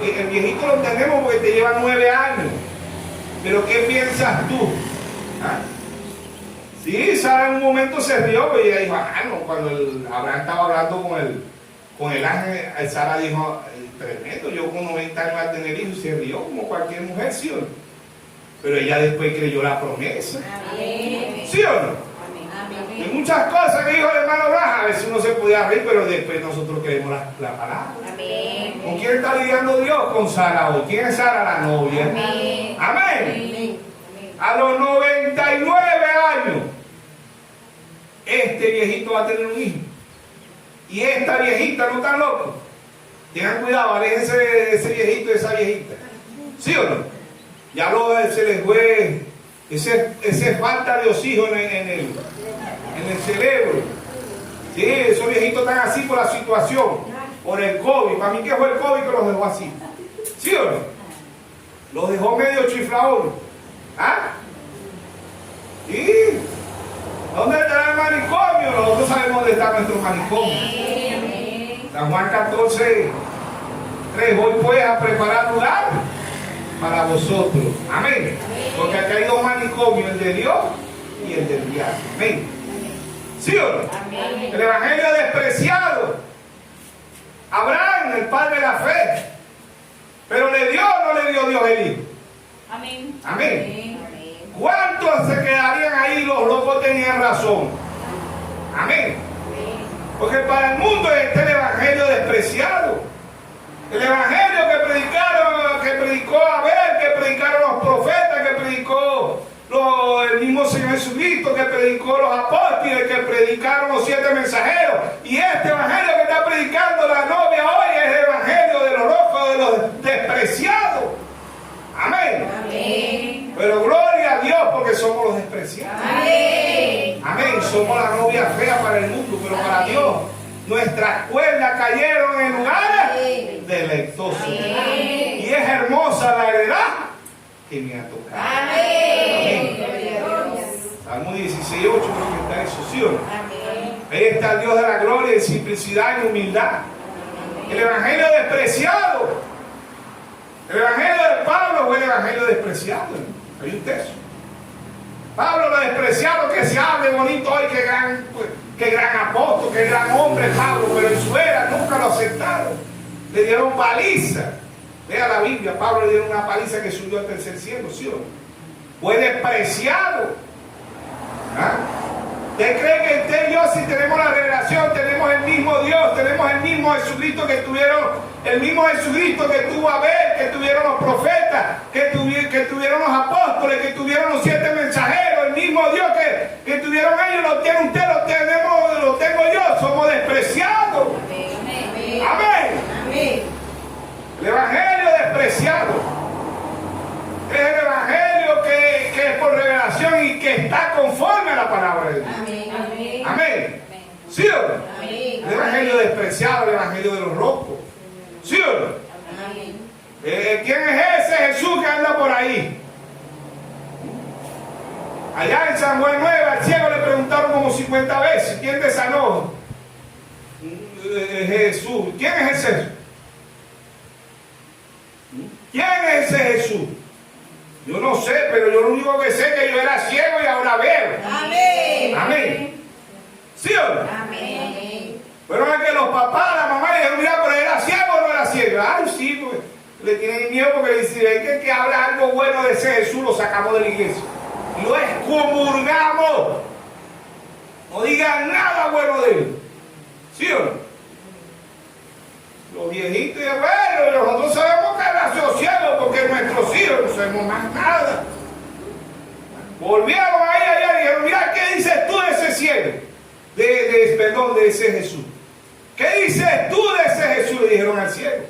El viejito lo entendemos porque te lleva 9 años. Pero ¿qué piensas tú? ¿Ah? Sí, Sara en un momento se rió, pero ella dijo, no, cuando Abraham estaba hablando con el ángel, Sara dijo, tremendo, yo con 90 años voy a tener hijos, y se rió como cualquier mujer, ¿sí o no? Pero ella después creyó la promesa. Amén. ¿Sí o no? Amén. Hay muchas cosas que dijo el hermano Abraham, a veces uno se podía reír, pero después nosotros creemos la palabra. Amén. ¿Con quién está lidiando Dios? Con Sara hoy. ¿Quién es Sara? La novia. Amén. Amén. A los 99 años, este viejito va a tener un hijo. Y esta viejita no está loco. Tengan cuidado, aléjense de ese viejito y de esa viejita. ¿Sí o no? Ya se les fue ese falta de oxígeno en el cerebro. Sí, esos viejitos están así por la situación, por el COVID. Para mí, ¿qué fue el COVID que los dejó así? ¿Sí o no? Los dejó medio chiflados. ¿Ah? ¿Y dónde está el manicomio? Nosotros sabemos dónde está nuestro manicomio. San Juan 14:3. Voy pues a preparar lugar para vosotros. Amén. Porque aquí hay dos manicomios, el de Dios y el del diablo. Amén. ¿Sí o no? Amén. El evangelio despreciado. Abraham, el padre de la fe. Pero ¿le dio o no le dio Dios el hijo? Amén. Amén. ¿Cuántos se quedarían ahí? Los locos tenían razón. Amén. Porque para el mundo este es el evangelio despreciado. El evangelio que predicó Abel, que predicaron los profetas, que predicó el mismo Señor Jesucristo, que predicó los apóstoles, que predicaron los 7 mensajeros. Y este evangelio que está predicando la novia hoy es el evangelio de los locos, de los despreciados. Amén. Amén. Pero gloria a Dios porque somos los despreciados. Amén. Amén. Somos la novia fea para el mundo, pero para Dios nuestras cuerdas cayeron en lugares deleitosos. Amén. Y es hermosa la heredad que me ha tocado. Amén. Salmo 16:8 creo que está eso, ¿sí o no? Amén. Ahí está el Dios de la gloria en simplicidad y humildad. El evangelio despreciado. El evangelio de Pablo fue el evangelio despreciado. Hay un texto. Pablo lo despreciado, que se hable bonito hoy, que gran apóstol, que gran hombre Pablo, pero en su era nunca lo aceptaron. Le dieron paliza. Vea la Biblia, Pablo le dieron una paliza que subió al tercer cielo, ¿sí o no? Fue despreciado. ¿Ah? ¿Usted cree que usted y yo, si tenemos la revelación, tenemos el mismo Dios, tenemos el mismo Jesucristo que tuvieron, el mismo Jesucristo que tuvo Abel, que tuvieron los profetas, que tuvieron los apóstoles, que tuvieron los 7 mensajeros, el mismo Dios que tuvieron ellos, lo tiene usted, lo tengo yo, somos despreciados? Amén. Amén. Amén. El evangelio despreciado es el evangelio que es por revelación y que está conforme a la palabra de Dios. Amén. Amén. Amén. ¿Sí o no? Amén. El evangelio despreciado, el evangelio de los locos. ¿Sí o no? Amén. ¿Quién es ese Jesús que anda por ahí? Allá en San Juan 9 al ciego le preguntaron como 50 veces: ¿quién te sanó? Jesús. ¿Quién es ese? ¿Quién es ese Jesús? Yo no sé, pero yo lo único que sé es que yo era ciego y ahora veo. Amén. Amén. ¿Sí o no? Amén. Pero es que los papás, la mamá le dijeron: mira, pero ¿era ciego o no era ciego? Ay, sí, pues le tienen miedo porque le dicen: es que habla algo bueno de ese Jesús, lo sacamos de la iglesia. Lo excomulgamos. No digan nada bueno de él. ¿Sí o no? Los viejitos, bueno, nosotros sabemos que nació ciego porque nuestros hijos no sabemos más nada. Volvieron ahí allá y dijeron: mira, ¿qué dices tú de ese ciego? De ese Jesús. ¿Qué dices tú de ese Jesús? Le dijeron al ciego.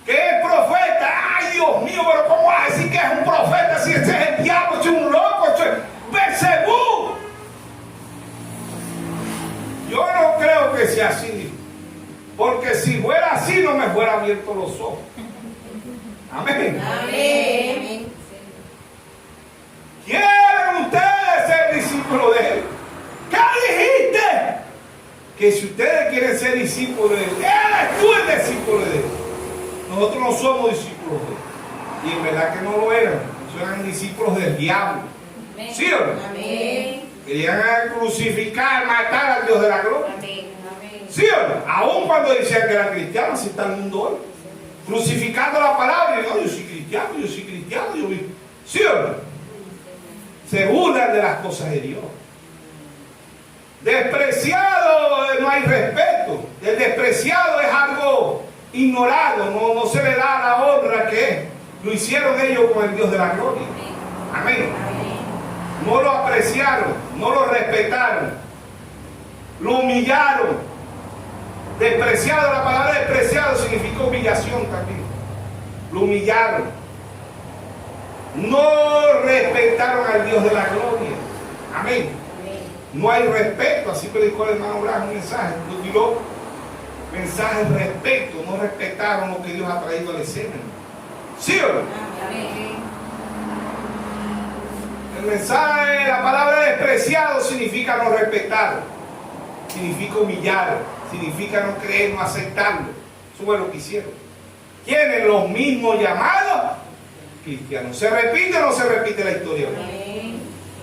Que es profeta. Ay, Dios mío, pero ¿cómo vas a decir que es un profeta si ese es el diablo, ese es un loco, ese es Beelzebú? Yo no creo que sea así. Porque si fuera así, no me fuera abierto los ojos. Amén. Amén. ¿Quieren ustedes ser discípulos de él? ¿Qué dijiste? Que si ustedes quieren ser discípulos de él, eres tú el discípulo de él. Nosotros no somos discípulos de él. Y en verdad que no lo eran. Eran discípulos del diablo. ¿Sí o no? Amén. Querían crucificar, matar al Dios de la gloria. Amén. ¿Sí o no? Aún cuando decían que eran cristianos, así está el mundo hoy. Crucificando la palabra y no, yo soy cristiano, yo vivo. ¿Sí o no? Se burlan de las cosas de Dios. Despreciado, no hay respeto. El despreciado es algo ignorado, no se le da la honra que es. Lo hicieron ellos con el Dios de la gloria. Amén. No lo apreciaron, no lo respetaron, lo humillaron. Despreciado, la palabra despreciado significa humillación también. Lo humillaron. No respetaron al Dios de la gloria. Amén. No hay respeto, así predicó el hermano Blas un mensaje. Lo tiró mensaje de respeto, no respetaron lo que Dios ha traído a la escena. ¿Sí o no? Amén. El mensaje, la palabra despreciado significa no respetar, significa humillar, significa no creer, no aceptarlo. Eso fue lo que hicieron. ¿Quiénes? Los mismos llamados cristianos. ¿Se repite o no se repite la historia?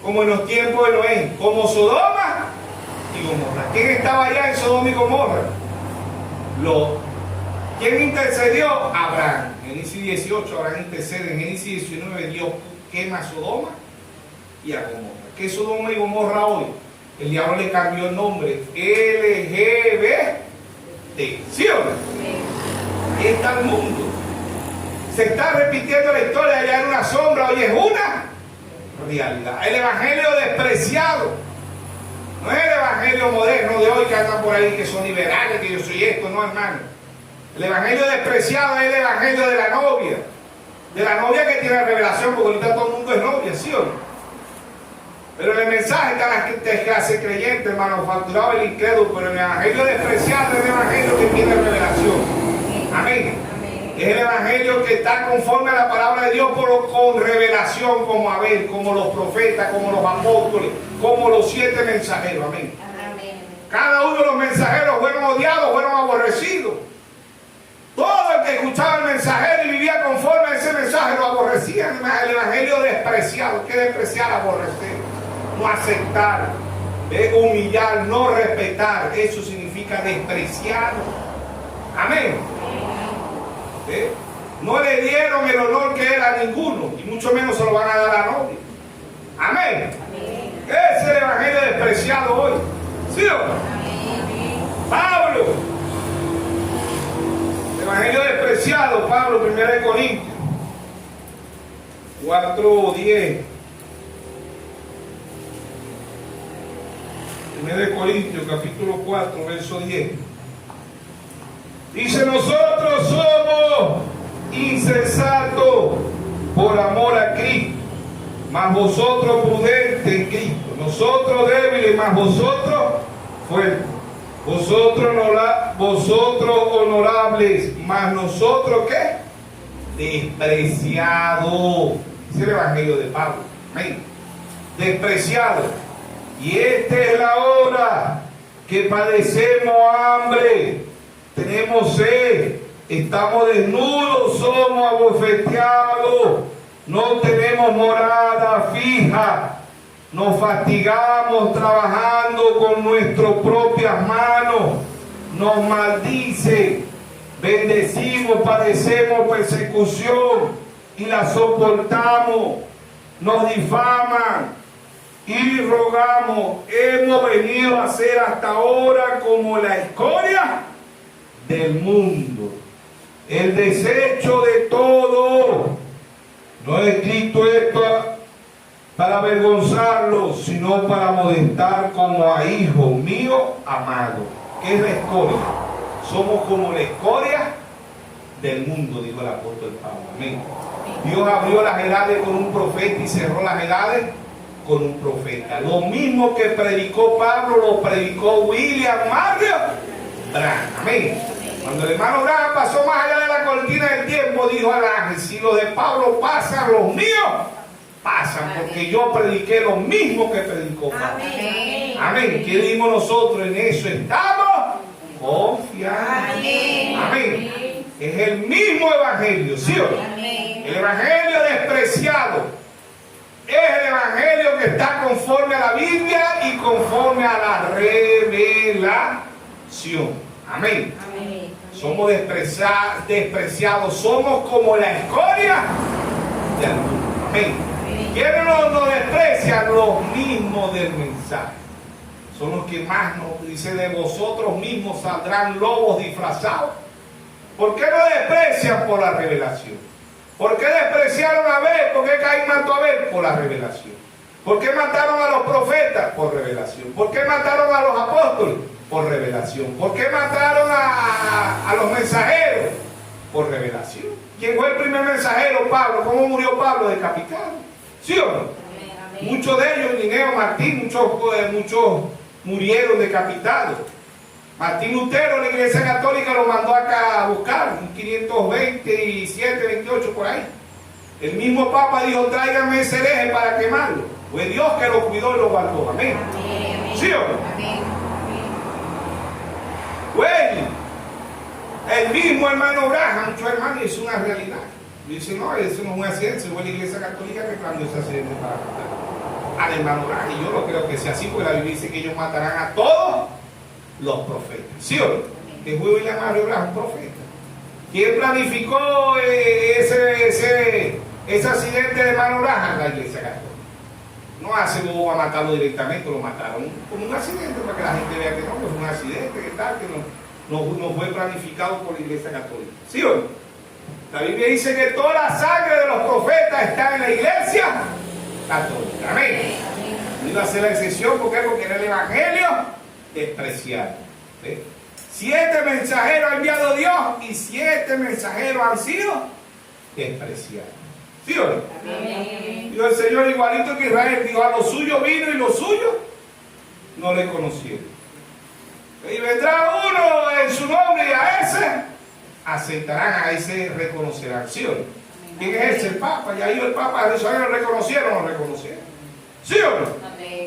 Como en los tiempos de Noé, como Sodoma y Gomorra. ¿Quién estaba allá en Sodoma y Gomorra? ¿Quién intercedió? Abraham. En Génesis 18, Abraham intercede. En Génesis 19, Dios quema a Sodoma y a Gomorra. ¿Qué es Sodoma y Gomorra hoy? El diablo le cambió el nombre. LGBT. ¿Sí o no? Ahí está el mundo. Se está repitiendo la historia. Allá era una sombra, hoy es una realidad. El evangelio despreciado. No es el evangelio moderno de hoy que andan por ahí, que son liberales, que yo soy esto, no, hermano. El evangelio despreciado es el evangelio de la novia. De la novia que tiene revelación, porque ahorita todo el mundo es novia, ¿sí o no? Pero en el mensaje está la clase creyente, hermano, facturado el incrédulo, pero el evangelio despreciado es el evangelio que tiene revelación. Amén. Es el evangelio que está conforme a la palabra de Dios, pero con revelación, como Abel, como los profetas, como los apóstoles, como los 7 mensajeros. Amén. Cada uno de los mensajeros fueron odiados, fueron aborrecidos. Todo el que escuchaba el mensajero y vivía conforme a ese mensaje lo aborrecía. El evangelio despreciado. ¿Qué despreciar? Aborrecer, no aceptar, humillar, no respetar. Eso significa despreciado. Amén. No le dieron el honor que era a ninguno, y mucho menos se lo van a dar a nadie. Amén. Ese es el evangelio despreciado hoy. ¿Sí o no? Pablo, el evangelio despreciado, Pablo, 1 Corintios 4:10. 1 Corintios capítulo 4, verso 10. Dice: nosotros somos insensatos por amor a Cristo, mas vosotros prudentes en Cristo. Nosotros débiles, mas vosotros fuertes. Vosotros honorables, mas nosotros ¿qué? Despreciados. Es el evangelio de Pablo. Amén. Despreciados. Y esta es la hora que padecemos hambre, tenemos sed, estamos desnudos, somos abofeteados, no tenemos morada fija, nos fatigamos trabajando con nuestras propias manos, nos maldicen, bendecimos, padecemos persecución y la soportamos, nos difaman y rogamos. Hemos venido a ser hasta ahora como la escoria del mundo, el desecho de todo. No he escrito esto para avergonzarlos, sino para amonestar como a hijos míos amados. ¿Qué es la escoria? Somos como la escoria del mundo, dijo el apóstol Pablo. Amén. Dios abrió las edades con un profeta y cerró las edades con un profeta. Lo mismo que predicó Pablo, lo predicó William Mario Branham. Amén. Cuando el hermano Branham pasó más allá de la cortina del tiempo, dijo al ángel: si los de Pablo pasan, los míos pasan, porque yo prediqué lo mismo que predicó Pablo. Amén. Amén. ¿Qué dimos nosotros? En eso estamos confiando. Amén. Es el mismo evangelio, ¿sí o no? El evangelio despreciado es el evangelio que está conforme a la Biblia y conforme a la revelación. Amén. Somos despreciados, somos como la escoria del mundo. Amén. ¿Quiénes nos desprecian? Los mismos del mensaje. Son los que más nos dicen: de vosotros mismos saldrán lobos disfrazados. ¿Por qué nos desprecian? Por la revelación. ¿Por qué despreciaron a Abel? ¿Por qué Caín mató a Abel? Por la revelación. ¿Por qué mataron a los profetas? Por revelación. ¿Por qué mataron a los apóstoles? Por revelación. ¿Por qué mataron a los mensajeros? Por revelación. ¿Quién fue el primer mensajero? Pablo. ¿Cómo murió Pablo? Decapitado. ¿Sí o no? Muchos de ellos, Linneo, Martín, muchos murieron decapitados. Martín Lutero, la Iglesia Católica, lo mandó acá a buscar en 527, 28 por ahí. El mismo Papa dijo: tráiganme ese hereje para quemarlo. Fue Dios que lo cuidó y lo guardó. Amén. ¿Sí o no? Bueno, el mismo hermano Branham, muchos hermanos, es una realidad. Dice: no, eso no es un accidente, fue la Iglesia Católica que cambió ese accidente para matar al hermano Branham. Y yo no creo que sea así, porque la Biblia dice que ellos matarán a todos los profetas. ¿Sí o no? Que fue William Mario Branham, un profeta. ¿Quién planificó ese accidente de hermano Branham? La Iglesia Católica. No hace como a matarlo directamente, lo mataron como un accidente para que la gente vea que no, fue un accidente, que tal, que no fue planificado por la Iglesia Católica. ¿Sí o no? La Biblia dice que toda la sangre de los profetas está en la Iglesia Católica. Amén. No iba a ser la excepción, ¿por qué? Porque era el evangelio despreciado. ¿Sí? 7 mensajeros ha enviado Dios y 7 mensajeros han sido despreciados. ¿Sí o no? Dijo el Señor igualito que Israel, dijo: a los suyos vino y los suyos no le conocieron. Y vendrá uno en su nombre y a ese aceptarán, a ese reconocerán. ¿Sí o no? ¿Quién es ese? El Papa. Y ahí el Papa de Jerusalén lo reconocieron o no reconocieron. ¿Sí o no?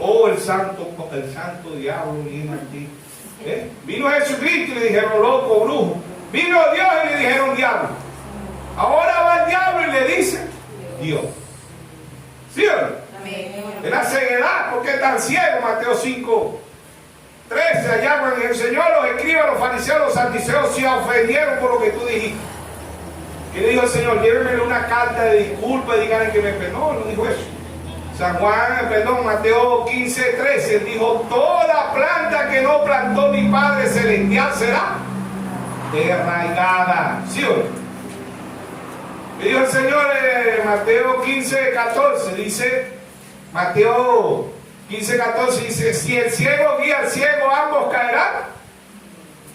Oh, el santo diablo viene aquí. Vino Jesucristo y le dijeron loco, brujo. Vino Dios y le dijeron diablo. Ahora va el diablo y le dice Dios. ¿Sí o no? Es la ceguedad, porque es tan ciego. Mateo 5, 13. Allá cuando el Señor, los escribas, los fariseos, los santiseos se ofendieron por lo que tú dijiste. ¿Qué le dijo el Señor? Llévenme una carta de disculpa y díganle que me perdonó. No dijo eso. Mateo 15, 13. Él dijo: toda planta que no plantó mi Padre Celestial será desarraigada. ¿Sí o no? Le dijo el Señor en Mateo 15, 14. Dice, Mateo 15, 14 dice: si el ciego guía al ciego, ambos caerán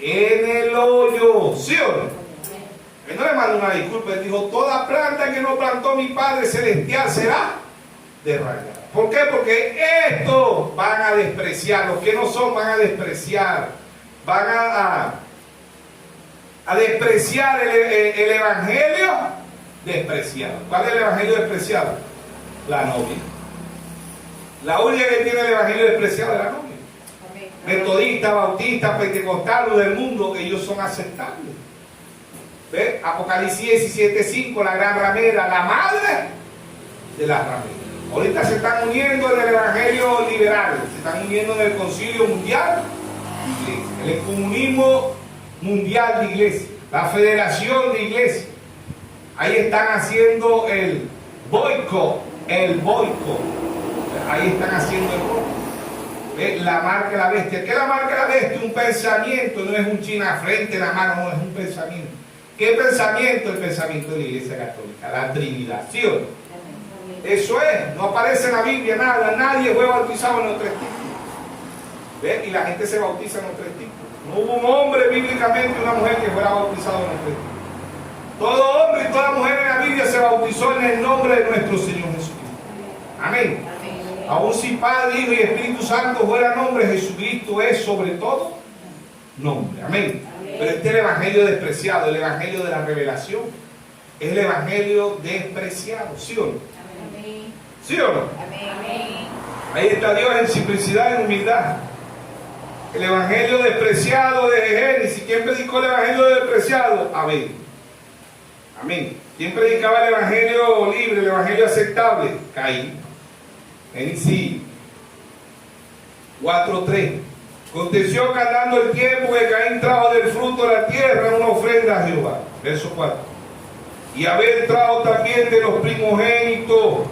en el hoyo. ¿Sí o no? Él no le mandó una disculpa. Él dijo: toda planta que no plantó mi Padre Celestial será desarraigada. ¿Por qué? Porque estos van a despreciar. Los que no son van a despreciar. Van a despreciar el evangelio despreciado. ¿Cuál es el evangelio despreciado? La novia. La única que tiene el evangelio despreciado es la novia. Metodista, bautista, pentecostal, del mundo, ellos son aceptables. ¿Ve? Apocalipsis 17:5, la gran ramera, la madre de las rameras. Ahorita se están uniendo en el evangelio liberal, se están uniendo en el concilio mundial de iglesia, el comunismo mundial de iglesia, la federación de iglesia. Ahí están haciendo el boicot, ahí están haciendo el boicot. La marca de la bestia. ¿Qué es la marca de la bestia? Un pensamiento, no es un china frente en la mano, no es un pensamiento. ¿Qué pensamiento? El pensamiento de la Iglesia Católica, la Trinidad. ¿Sí o no? Eso es, no aparece en la Biblia nada, nadie fue bautizado en los tres tipos. ¿Ve? Y la gente se bautiza en los tres tipos. No hubo un hombre bíblicamente y una mujer que fuera bautizado en los tres tipos. Todo hombre y toda mujer en la Biblia se bautizó en el nombre de nuestro Señor Jesucristo. Amén. Aún si Padre, Hijo y Espíritu Santo fuera nombre, Jesucristo es sobre todo nombre. Amén. Pero este es el evangelio despreciado, el evangelio de la revelación. Es el evangelio despreciado, ¿sí o no? ¿Sí o no? Ahí está Dios en simplicidad y en humildad. El evangelio despreciado de Génesis. ¿Quién predicó el evangelio despreciado? Abel. Amén. ¿Quién predicaba el evangelio libre, el evangelio aceptable? Caín. Génesis 4:3. Aconteció que andando el tiempo que Caín trajo del fruto de la tierra una ofrenda a Jehová. Verso 4. Y Abel trajo también de los primogénitos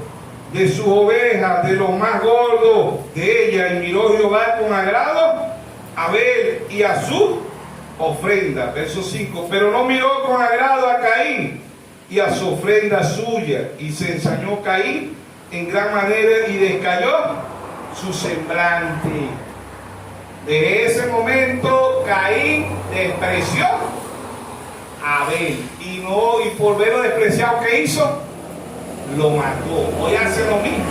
de sus ovejas, de los más gordos de ella, y miró Jehová con agrado a Abel y a su ofrenda. Verso 5. Pero no miró con agrado a Caín y a su ofrenda suya, y se ensañó Caín en gran manera y descayó su semblante. Desde ese momento Caín despreció a Abel, y por verlo despreciado, ¿qué hizo? Lo mató. Hoy hacen lo mismo.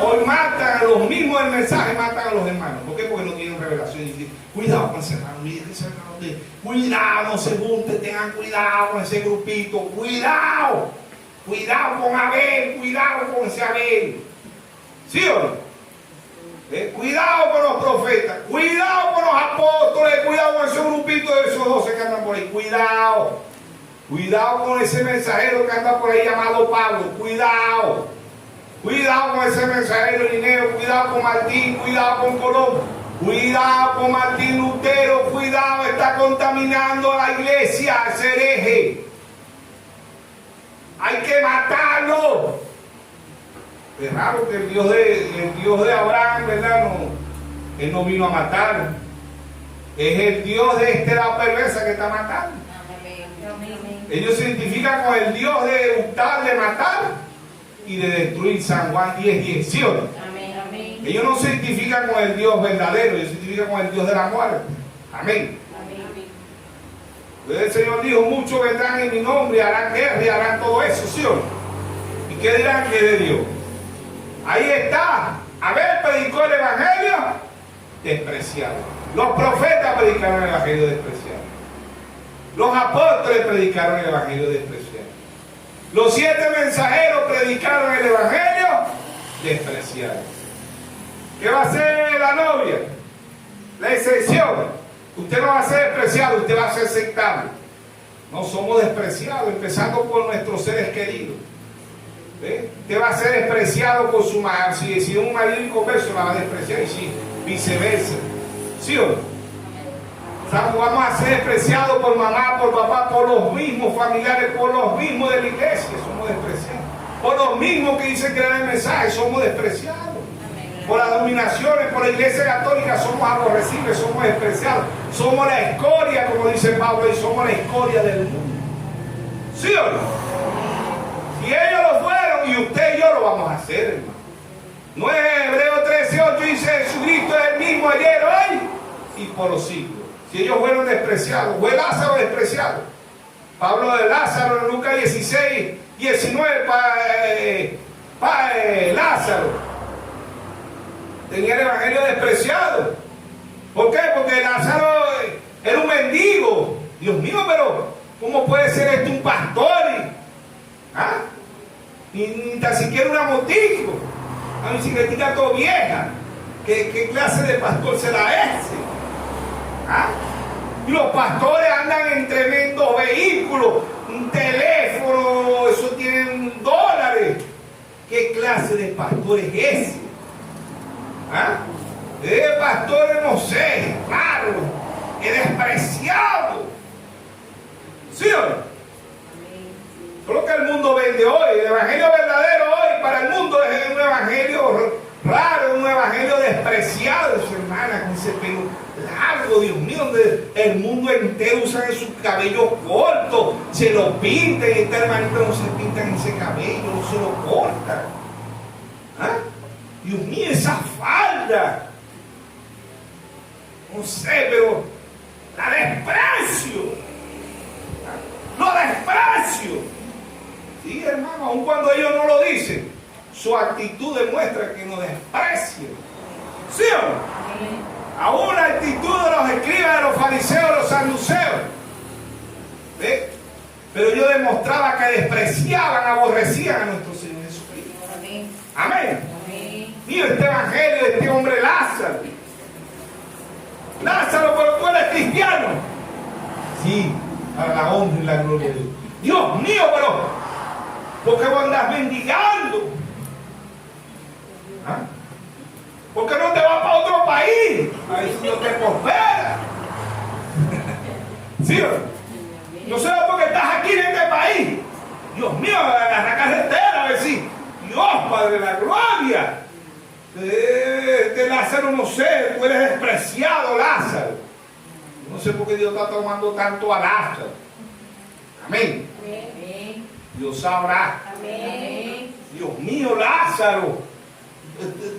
Hoy matan a los mismos del mensaje, matan a los hermanos. ¿Por qué? Porque no tienen revelación. Y dicen: cuidado con ese hermano, mire ese hermano, cuidado, no se junten, tengan cuidado con ese grupito, cuidado con Abel, cuidado con ese Abel. ¿Sí o no? Cuidado con los profetas, cuidado con los apóstoles, cuidado con ese grupito de esos 12 que andan por ahí, cuidado con ese mensajero que anda por ahí llamado Pablo, cuidado con ese mensajero Irineo, cuidado con Martín, cuidado con Colón, cuidado con Martín Lutero, cuidado, está contaminando a la iglesia, ese hereje, hay que matarlo. Es raro que el Dios de Abraham, ¿verdad? Él no vino a matar. Es el Dios de esta edad perversa que está matando. Ellos se identifican con el Dios de hurtar, de matar y de destruir. San Juan 10:10. ¿Sí o no? Ellos no se identifican con el Dios verdadero, ellos se identifican con el Dios de la muerte. Amén. El Señor dijo: muchos vendrán en mi nombre, harán guerra y harán todo eso. ¿Sí o no? ¿Y qué dirán que es de Dios? Ahí está. Abel predicó el evangelio despreciado. Los profetas predicaron el evangelio despreciado. Los apóstoles predicaron el evangelio despreciado. Los 7 mensajeros predicaron el evangelio despreciado. ¿Qué va a hacer la novia? La excepción. Usted no va a ser despreciado, usted va a ser aceptado. No somos despreciados, empezando por nuestros seres queridos. ¿Ve? Usted va a ser despreciado por su madre. Si un marido inconverso la va a despreciar y si viceversa. ¿Sí o no? Vamos a ser despreciados por mamá, por papá, por los mismos familiares, por los mismos de la iglesia, somos despreciados. Por los mismos que dicen creer el mensaje, somos despreciados. Por las dominaciones, por la iglesia católica, somos aborrecibles, somos despreciados. Somos la escoria, como dice Pablo, y somos la escoria del mundo. ¿Sí o no? Si ellos lo fueron, y usted y yo lo vamos a hacer, hermano. No es Hebreo 13:8, dice Jesucristo es el mismo ayer, hoy y por los siglos. Si ellos fueron despreciados, fue Lázaro despreciado. Pablo de Lázaro en Lucas 16:19, Lázaro tenía el evangelio despreciado. ¿Por qué? Porque Lázaro era un mendigo. Dios mío, pero ¿cómo puede ser esto un pastor? ¿Ah? Ni tan siquiera una motico. Una bicicletita toda vieja. ¿Qué clase de pastor será ese? ¿Ah? Y los pastores andan en tremendos vehículos, un teléfono, eso tienen dólares. ¿Qué clase de pastor es ese? ¿Ah? Pastor, no sé, raro, es despreciado. ¿Sí o no? Eso es lo que el mundo vende hoy. El evangelio verdadero hoy para el mundo es un evangelio raro, un evangelio despreciado, su hermana, con ese pelo largo, Dios mío, donde el mundo entero usa sus cabellos cortos, se lo pintan, y esta hermanita no se pintan ese cabello, no se lo cortan. ¿Ah? Dios mío, esa falda, no sé, pero la desprecio, lo desprecio. Sí, hermano, aun cuando ellos no lo dicen, su actitud demuestra que nos desprecian. ¿Sí o no? Aún la actitud de los escribas, de los fariseos, de los saduceos. ¿Ve? Pero ellos demostraban que despreciaban, aborrecían a nuestro Señor Jesucristo. Amén. Mira este evangelio de este hombre Lázaro. Lázaro, pero tú eres cristiano. Sí, para la honra y la gloria de Dios. Dios mío, pero ¿por qué vos andas mendigando? ¿Ah? ¿Por qué no te vas para otro país? A ver si no te prospera. ¿Sí o no? No sé por qué estás aquí en este país. Dios mío, agarra la carretera, a ver si Dios, Padre de la gloria. De Lázaro, no sé, tú eres despreciado, Lázaro. No sé por qué Dios está tomando tanto a Lázaro. Amén. Amén. Dios sabrá. Amén. Dios mío, Lázaro,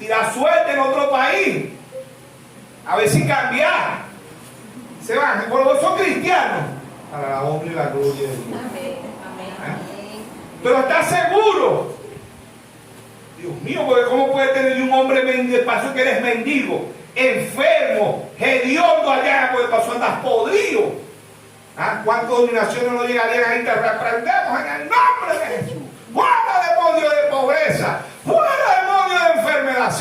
tira suerte en otro país. A ver si cambiar. Se van, por los son cristianos. Para la honra y la gloria de Dios. Amén. Amén. Pero ¿estás seguro? Dios mío, porque ¿cómo puede tener un hombre mendigo? Pasó que eres mendigo, enfermo, hediondo allá, porque pasó andas podrido. ¿Ah? ¿Cuántas dominaciones no llegarían a ir? Reprendemos en el nombre de Jesús. ¡Fuera demonio de pobreza! ¡Fuera demonio de enfermedad!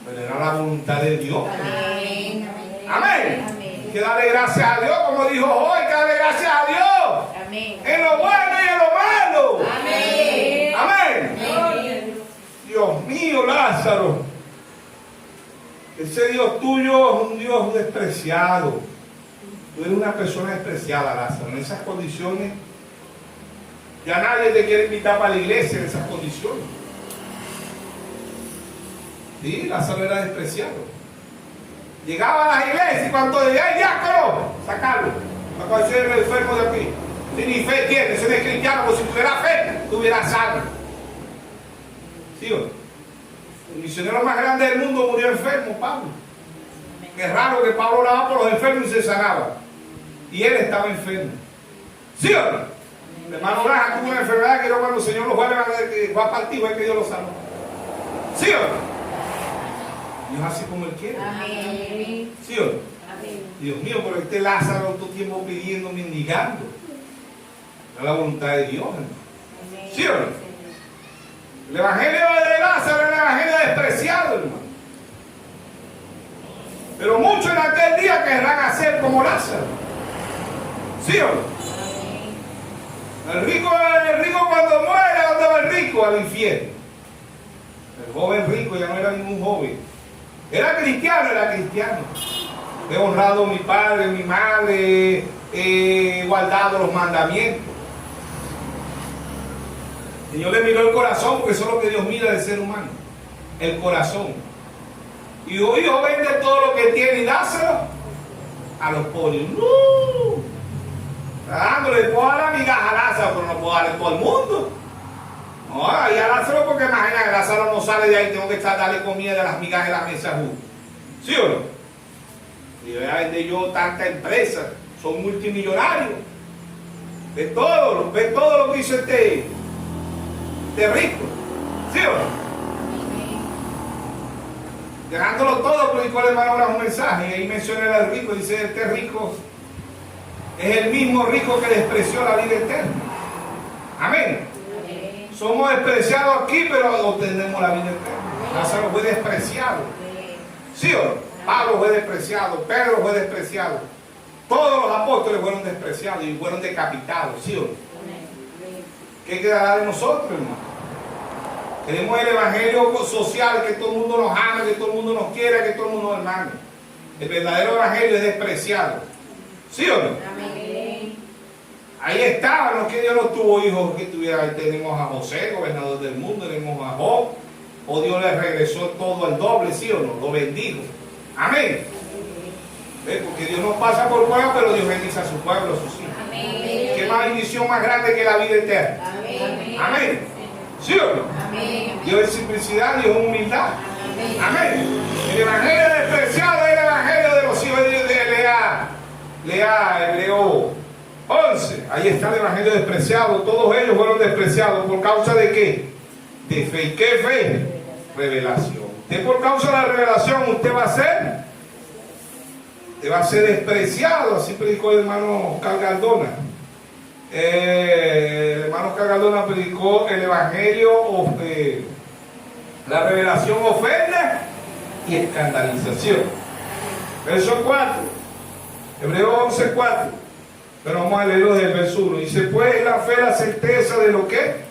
Pero era la voluntad de Dios. Amén. Amén. Amén. Que darle gracias a Dios, como dijo hoy, que darle gracias a Dios. Amén. En lo bueno y en lo malo. Amén. Amén. Amén. Dios mío, Lázaro. Ese Dios tuyo es un Dios despreciado. Tú eres una persona despreciada, Lázaro. En esas condiciones, ya nadie te quiere invitar para la iglesia en esas condiciones. Sí, Lázaro era despreciado. Llegaba a la iglesia y cuando llegaba el diácono, sacarlo. La condición del enfermo de aquí. Si ni fe tiene, ese no es cristiano, pues si tuviera fe, tuviera salvo. ¿Sí o no? El misionero más grande del mundo murió enfermo, Pablo. Es raro que Pablo oraba por los enfermos y se sanaba. Y él estaba enfermo. ¿Sí o no? El hermano Braja tuvo una enfermedad que cuando el Señor lo fue a partir, fue que Dios lo sanó. ¿Sí o no? Dios hace como Él quiere. Amén. ¿Sí o no? Amén. Dios mío, pero este Lázaro todo el tiempo pidiendo, mendigando. Es la voluntad de Dios, hermano. ¿Sí o no? El evangelio de Lázaro era el evangelio despreciado, hermano. Pero muchos en aquel del día querrán hacer como Lázaro. ¿Sí o no? El rico cuando muere, ¿dónde va el rico? Al infierno. El joven rico ya no era ningún joven. Era cristiano. He honrado a mi padre, mi madre, he guardado los mandamientos. El Señor le miró el corazón, porque eso es lo que Dios mira del ser humano. El corazón. Y hoy hijo vende todo lo que tiene y dáselo a los pobres. ¡No! Está dándole, puedo dar la migaja a Lázaro, pero no puedo darle a todo el mundo. No, y a Lázaro, porque imagina que Lázaro no sale de ahí, tengo que estar darle comida de las migajas de la mesa. ¿Sí o no? Y voy a vender yo tantas empresas, son multimillonarios. Ve todo lo que hizo este rico. ¿Sí o no? Dejándolo todo, predicó el hermano Abraham un mensaje, y ahí menciona al rico, dice, este rico es el mismo rico que despreció la vida eterna. Amén. Somos despreciados aquí, pero obtenemos la vida eterna. Lázaro fue despreciado. ¿Sí o no? Pablo fue despreciado, Pedro fue despreciado. Todos los apóstoles fueron despreciados y fueron decapitados. ¿Sí o no? ¿Qué quedará de nosotros, hermano? Queremos el evangelio social, que todo el mundo nos ama, que todo el mundo nos quiera, que todo el mundo nos hermano. El verdadero evangelio es despreciado. ¿Sí o no? Amén. Ahí estaban los que Dios no tuvo hijos que tuviera. Ahí tenemos a José, gobernador del mundo, tenemos a Job. O Dios le regresó todo al doble, ¿sí o no? Lo bendijo. Amén. ¿Ves? Porque Dios no pasa por prueba, pero Dios bendice a su pueblo, a sus hijos. Amén. ¿Qué más bendición más grande que la vida eterna? Amén. Amén. ¿Sí o no? Amén. Dios es simplicidad, Dios es humildad. Amén. Amén. El evangelio despreciado es el evangelio de los hijos de Dios. Lea Hebreo 11. Ahí está el evangelio despreciado. Todos ellos fueron despreciados. ¿Por causa de qué? De fe. ¿Y qué fe? Revelación. Usted, por causa de la revelación, usted va a ser despreciado. Así predicó el hermano Oscar Galdona. El hermano Oscar Galdona predicó el evangelio, la revelación ofende y escandalización. Verso 4, Hebreo 11:4. Pero vamos a leerlo desde el verso 1. Dice, pues la fe, la certeza de lo que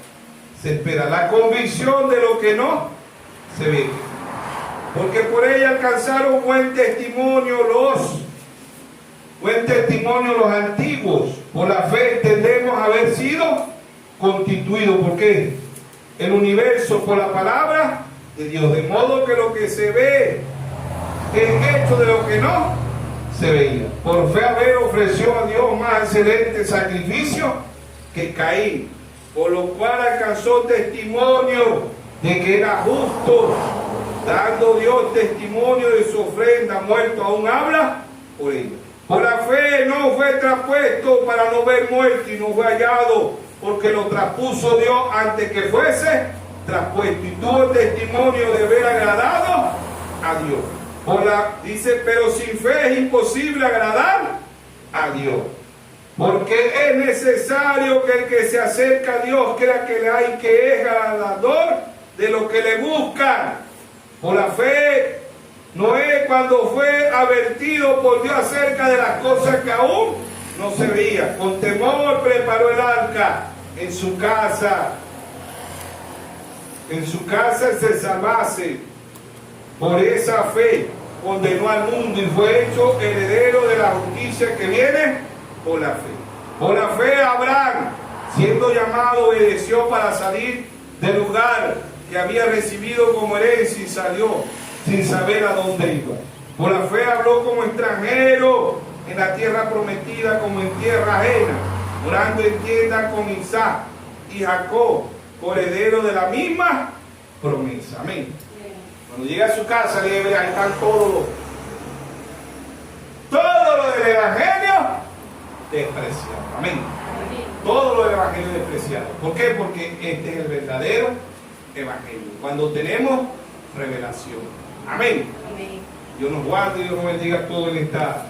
se espera, la convicción de lo que no se ve. Porque por ella alcanzaron buen testimonio los antiguos. Por la fe entendemos haber sido constituido. ¿Por qué? El universo por la palabra de Dios. De modo que lo que se ve es hecho de lo que no se veía. Por fe Abel ofreció a Dios más excelente sacrificio que Caín, por lo cual alcanzó testimonio de que era justo, dando Dios testimonio de su ofrenda, muerto aún habla por ella. Por la fe no fue traspuesto para no ver muerte, y no fue hallado, porque lo traspuso Dios antes que fuese traspuesto, y tuvo testimonio de haber agradado a Dios. Dice, pero sin fe es imposible agradar a Dios, porque es necesario que el que se acerca a Dios crea que le hay, que es galardador de los que le buscan. Por la fe, Noé, cuando fue advertido por Dios acerca de las cosas que aún no se veían, con temor preparó el arca en su casa se salvase. Por esa fe condenó al mundo y fue hecho heredero de la justicia que viene por la fe. Por la fe Abraham, siendo llamado, obedeció para salir del lugar que había recibido como herencia y salió sin saber a dónde iba. Por la fe habló como extranjero en la tierra prometida, como en tierra ajena, morando en tienda con Isaac y Jacob, heredero de la misma promesa. Amén. Cuando llegue a su casa, ahí están todo lo del evangelio despreciado. Amén. Todo lo del evangelio despreciado. ¿Por qué? Porque este es el verdadero evangelio. Cuando tenemos revelación. Amén. Dios nos guarde y Dios nos bendiga a todos en esta